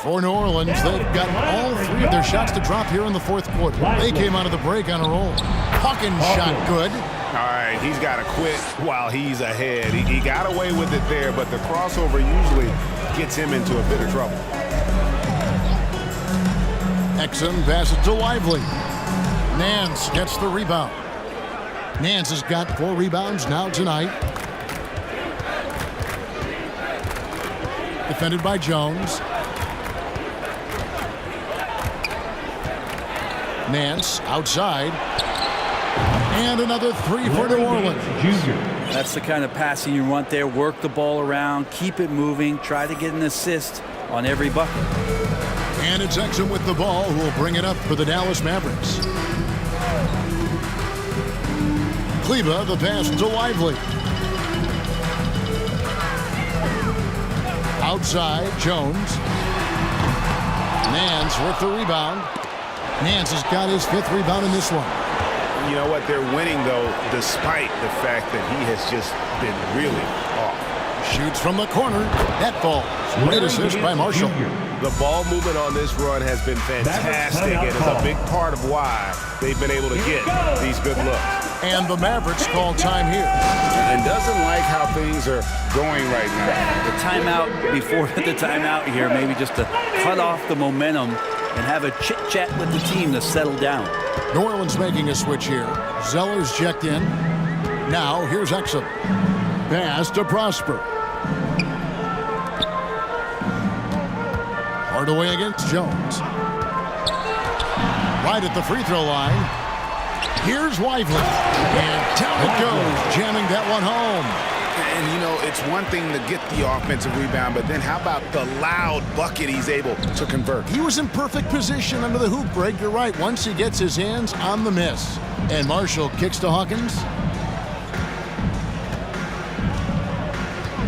For New Orleans, they've got all three of their shots to drop here in the fourth quarter. They came out of the break on a roll. Hawkins shot good. All right, he's got to quit while he's ahead. He got away with it there, but the crossover usually gets him into a bit of trouble. Exum passes to Lively. Nance gets the rebound. Nance has got 4 rebounds now tonight. Defended by Jones. Nance outside. And another three for New Orleans. That's the kind of passing you want there. Work the ball around, keep it moving, try to get an assist on every bucket. And it's Exum with the ball, who will bring it up for the Dallas Mavericks. Kleba, the pass to Lively. Outside, Jones. Nance with the rebound. Nance has got his 5th rebound in this one. You know what? They're winning, though, despite the fact that he has just been really off. Shoots from the corner. That falls. Great assist by Marshall. The ball movement on this run has been fantastic, and it's a big part of why they've been able to get these good looks. And the Mavericks call time here. And doesn't like how things are going right now. The timeout before the timeout here, maybe just to cut off the momentum and have a chit-chat with the team to settle down. New Orleans making a switch here. Zeller's checked in. Now here's Exum. Pass to Prosper. Hardaway against Jones. Right at the free throw line. Here's Lively. And down it goes, jamming that one home. And, you know, it's one thing to get the offensive rebound, but then how about the loud bucket he's able to convert? He was in perfect position under the hoop, Greg. You're right. Once he gets his hands on the miss. And Marshall kicks to Hawkins.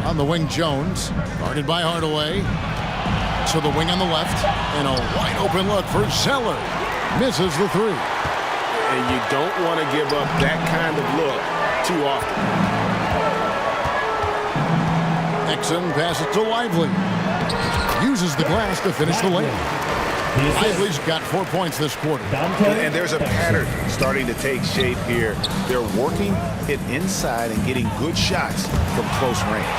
On the wing, Jones. Guarded by Hardaway. To the wing on the left. And a wide open look for Zeller. Misses the three. And you don't want to give up that kind of look too often. Exum passes to Lively. Uses the glass to finish the layup. Lively's got 4 points this quarter. And there's a pattern starting to take shape here. They're working it inside and getting good shots from close range.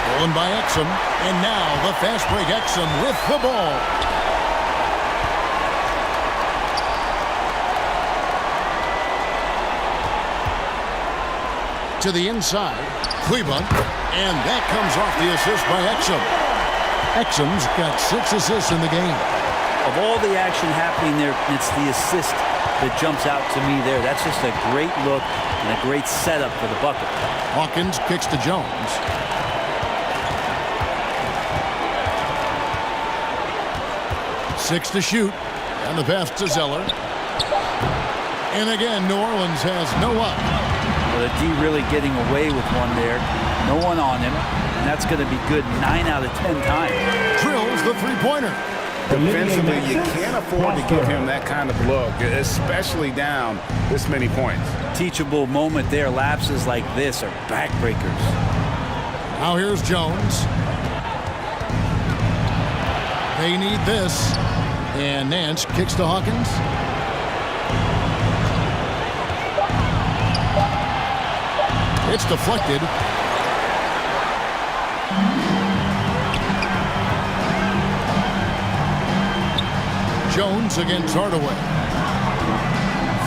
Stolen by Exum. And now the fast break Exum with the ball. To the inside, Kleba, and that comes off the assist by Exum. Exum's got 6 assists in the game. Of all the action happening there, it's the assist that jumps out to me there. That's just a great look and a great setup for the bucket. Hawkins kicks to Jones. Six to shoot, and the pass to Zeller. And again, New Orleans has no up. Well, the D really getting away with one there. No one on him. And that's going to be good 9 out of 10 times. Drills the three-pointer. Defensively, you can't afford to give him that kind of look, especially down this many points. Teachable moment there. Lapses like this are backbreakers. Now here's Jones. They need this. And Nance kicks to Hawkins. It's deflected. Jones against Hardaway.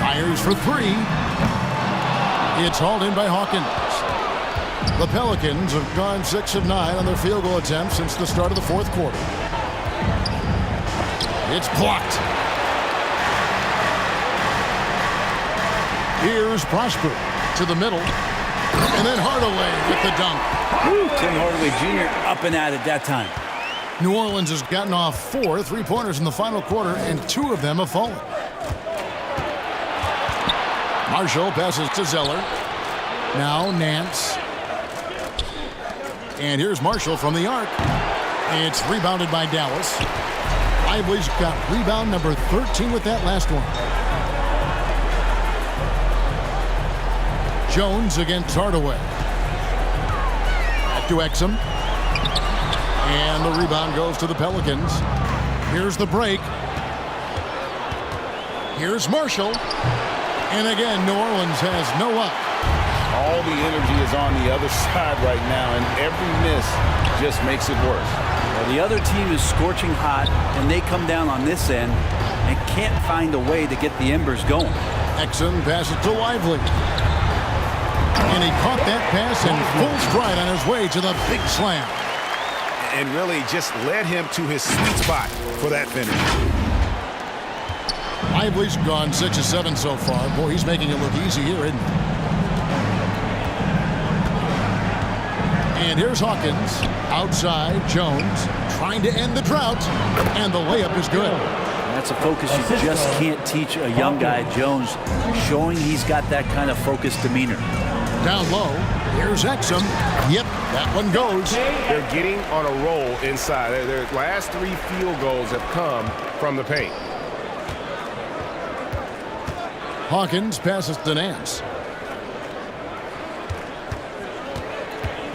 Fires for 3. It's hauled in by Hawkins. The Pelicans have gone 6 of 9 on their field goal attempts since the start of the 4th quarter. It's blocked. Here's Prosper to the middle. And then Hardaway with the dunk. Tim Hardaway Jr. up and at it that time. New Orleans has gotten off 4 three-pointers in the final quarter, and 2 of them have fallen. Marshall passes to Zeller. Now Nance. And here's Marshall from the arc. It's rebounded by Dallas. Lively's got rebound number 13 with that last one. Jones against Hardaway. Back to Exum. And the rebound goes to the Pelicans. Here's the break. Here's Marshall. And again, New Orleans has no up. All the energy is on the other side right now, and every miss just makes it worse. Well, the other team is scorching hot, and they come down on this end and can't find a way to get the embers going. Exum passes to Lively. And he caught that pass in full stride on his way to the big slam. and really just led him to his sweet spot for that finish. Lively's gone 6 of 7 so far. Boy, he's making it look easy here, isn't he? And here's Hawkins. Outside, Jones trying to end the drought. And the layup is good. That's a focus you just can't teach a young guy. Jones showing he's got that kind of focused demeanor. Down low, here's Exum. Yep, that one goes. They're getting on a roll inside. Their last 3 field goals have come from the paint. Hawkins passes to Nance.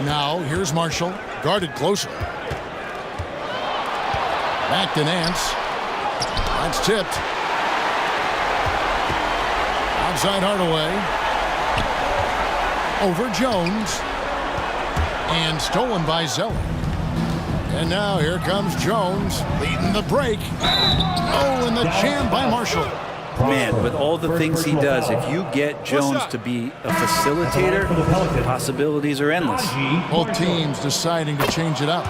Now, here's Marshall, guarded closer. Back to Nance. That's tipped. Outside Hardaway. Over Jones. And stolen by Zeller. And now here comes Jones, leading the break. Oh, and the jam by Marshall. Man, with all the things he does, if you get Jones to be a facilitator, possibilities are endless. Both teams deciding to change it up.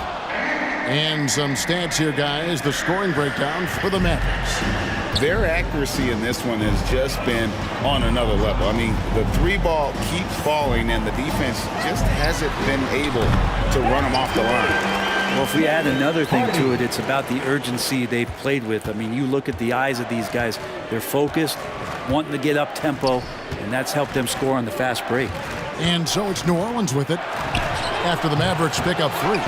And some stats here, guys. The scoring breakdown for the Mavericks. Their accuracy in this one has just been on another level. I mean, the 3-ball keeps falling, and the defense just hasn't been able to run them off the line. Well, if we add another thing to it, it's about the urgency they've played with. I mean, you look at the eyes of these guys. They're focused, wanting to get up tempo, and that's helped them score on the fast break. And so it's New Orleans with it after the Mavericks pick up 3.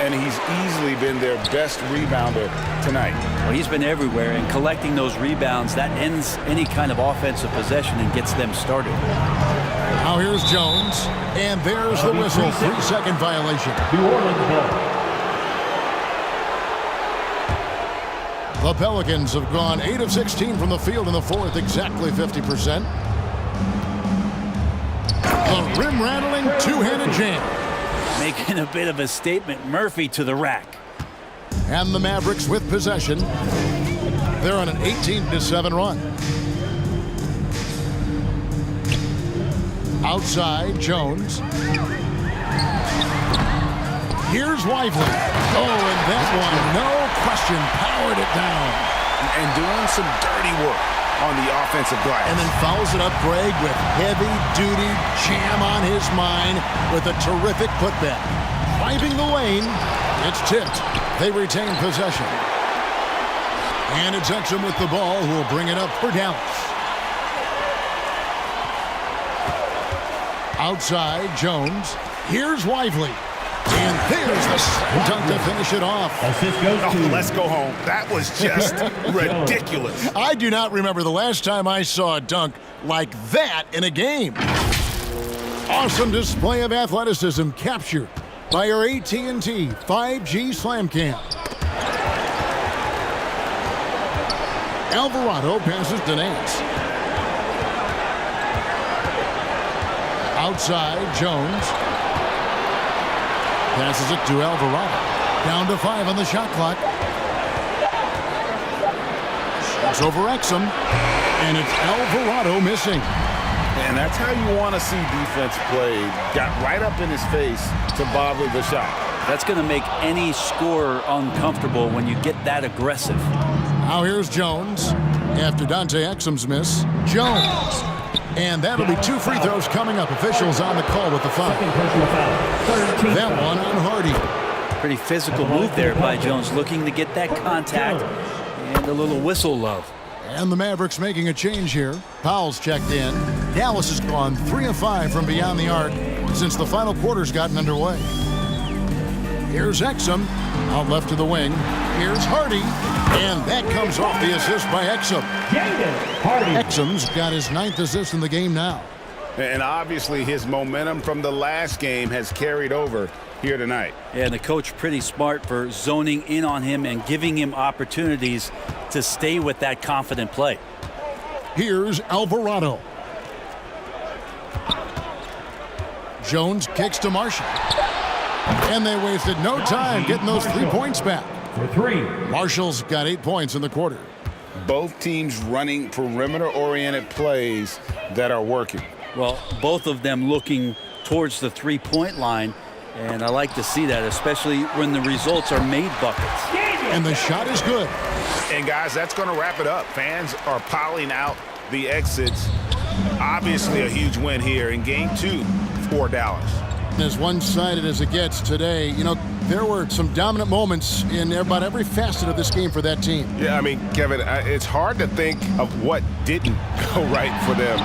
And he's easily been their best rebounder tonight. Well, he's been everywhere, and collecting those rebounds, that ends any kind of offensive possession and gets them started. Now here's Jones, and there's the whistle. 3-second violation. New Orleans ball. The Pelicans have gone 8 of 16 from the field in the 4th, exactly 50%. The rim-rattling two-handed jam. Making a bit of a statement. Murphy to the rack. And the Mavericks with possession. They're on an 18-7 run. Outside, Jones. Here's Lively. Oh, and that one, no question, powered it down. And doing some dirty work on the offensive glass. And then fouls it up, Greg, with heavy-duty jam on his mind with a terrific putback. Driving the lane, it's tipped. They retain possession. And it's Exum with the ball, who will bring it up for Dallas. Outside, Jones. Here's Lively. And there's the slam dunk to finish it off. Assist goes to Let's go home. That was just ridiculous. I do not remember the last time I saw a dunk like that in a game. Awesome display of athleticism captured by our AT&T 5G Slam Cam. Alvarado passes to Nance. Outside, Jones. Passes it to Alvarado. Down to 5 on the shot clock. Shoots over Exum. And it's Alvarado missing. And that's how you want to see defense play. Got right up in his face to bother the shot. That's going to make any scorer uncomfortable when you get that aggressive. Now here's Jones. After Dante Exum's miss, Jones. And that'll be 2 free throws coming up. Officials on the call with the foul. That one on Hardy. Pretty physical move there by Jones, looking to get that contact and a little whistle love. And the Mavericks making a change here. Powell's checked in. Dallas has gone 3 of 5 from beyond the arc since the final quarter's gotten underway. Here's Exum, out left to the wing. Here's Hardy, and that comes off the assist by Exum. Exum's got his 9th assist in the game now. And obviously his momentum from the last game has carried over here tonight. Yeah, and the coach pretty smart for zoning in on him and giving him opportunities to stay with that confident play. Here's Alvarado. Jones kicks to Marshall. And they wasted no time getting those 3 points back. For 3. Marshall's got 8 points in the quarter. Both teams running perimeter-oriented plays that are working. Well, both of them looking towards the 3-point line, And I like to see that, especially when the results are made buckets. And the shot is good. And guys, that's going to wrap it up. Fans are piling out the exits. Obviously a huge win here in game 2 for Dallas. As one-sided as it gets today, you know, there were some dominant moments in about every facet of this game for that team. Yeah, I mean, Kevin, it's hard to think of what didn't go right for them.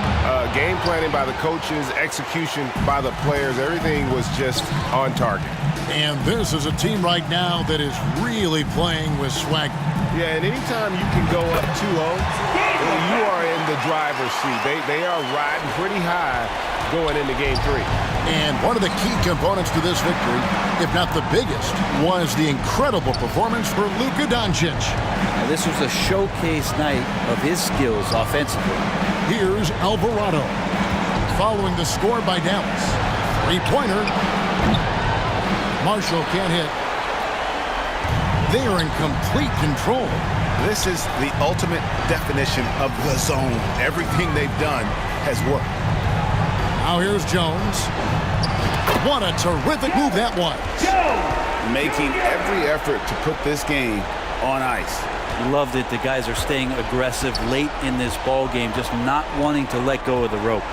Game planning by the coaches, execution by the players, everything was just on target. And this is a team right now that is really playing with swag. Yeah, and anytime you can go up 2-0, you are in the driver's seat. They are riding pretty high going into game 3. And one of the key components to this victory, if not the biggest, was the incredible performance for Luka Doncic. Now, this was a showcase night of his skills offensively. Here's Alvarado. Following the score by Dallas. Three-pointer. Marshall can't hit. They are in complete control. This is the ultimate definition of the zone. Everything they've done has worked. Now here's Jones. What a terrific move that was. Making every effort to put this game on ice. Loved it. The guys are staying aggressive late in this ball game, just not wanting to let go of the rope.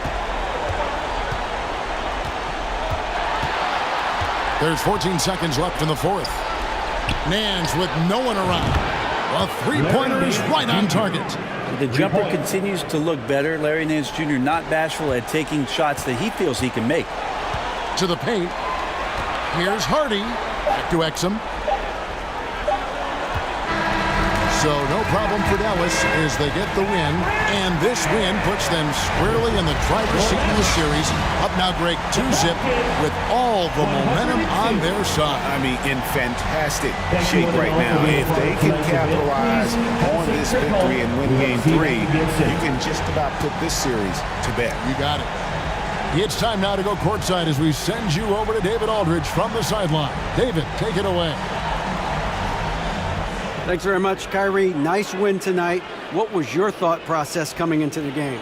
There's 14 seconds left in the fourth. Nance with no one around. A three-pointer is right on target. The jumper continues to look better. Larry Nance Jr. not bashful at taking shots that he feels he can make. To the paint. Here's Hardy. Back to Exum. So no problem for Dallas as they get the win. And this win puts them squarely in the driver's seat in the series. Up now, Greg, 2-zip with all the momentum on their side. I mean, in fantastic shape right now. If they can capitalize on this victory and win game 3, you can just about put this series to bed. You got it. It's time now to go courtside as we send you over to David Aldridge from the sideline. David, take it away. Thanks very much, Kyrie. Nice win tonight. What was your thought process coming into the game?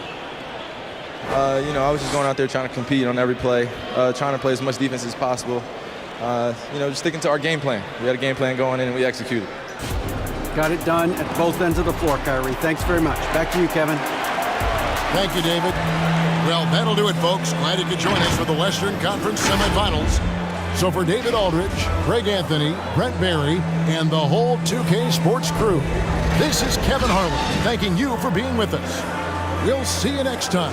You know, I was just going out there trying to compete on every play, trying to play as much defense as possible. You know, just sticking to our game plan. We had a game plan going in and we executed. Got it done at both ends of the floor, Kyrie. Thanks very much. Back to you, Kevin. Thank you, David. Well, that'll do it, folks. Glad you could join us for the Western Conference semifinals. So for David Aldridge, Greg Anthony, Brent Barry, and the whole 2K Sports crew, this is Kevin Harlan thanking you for being with us. We'll see you next time.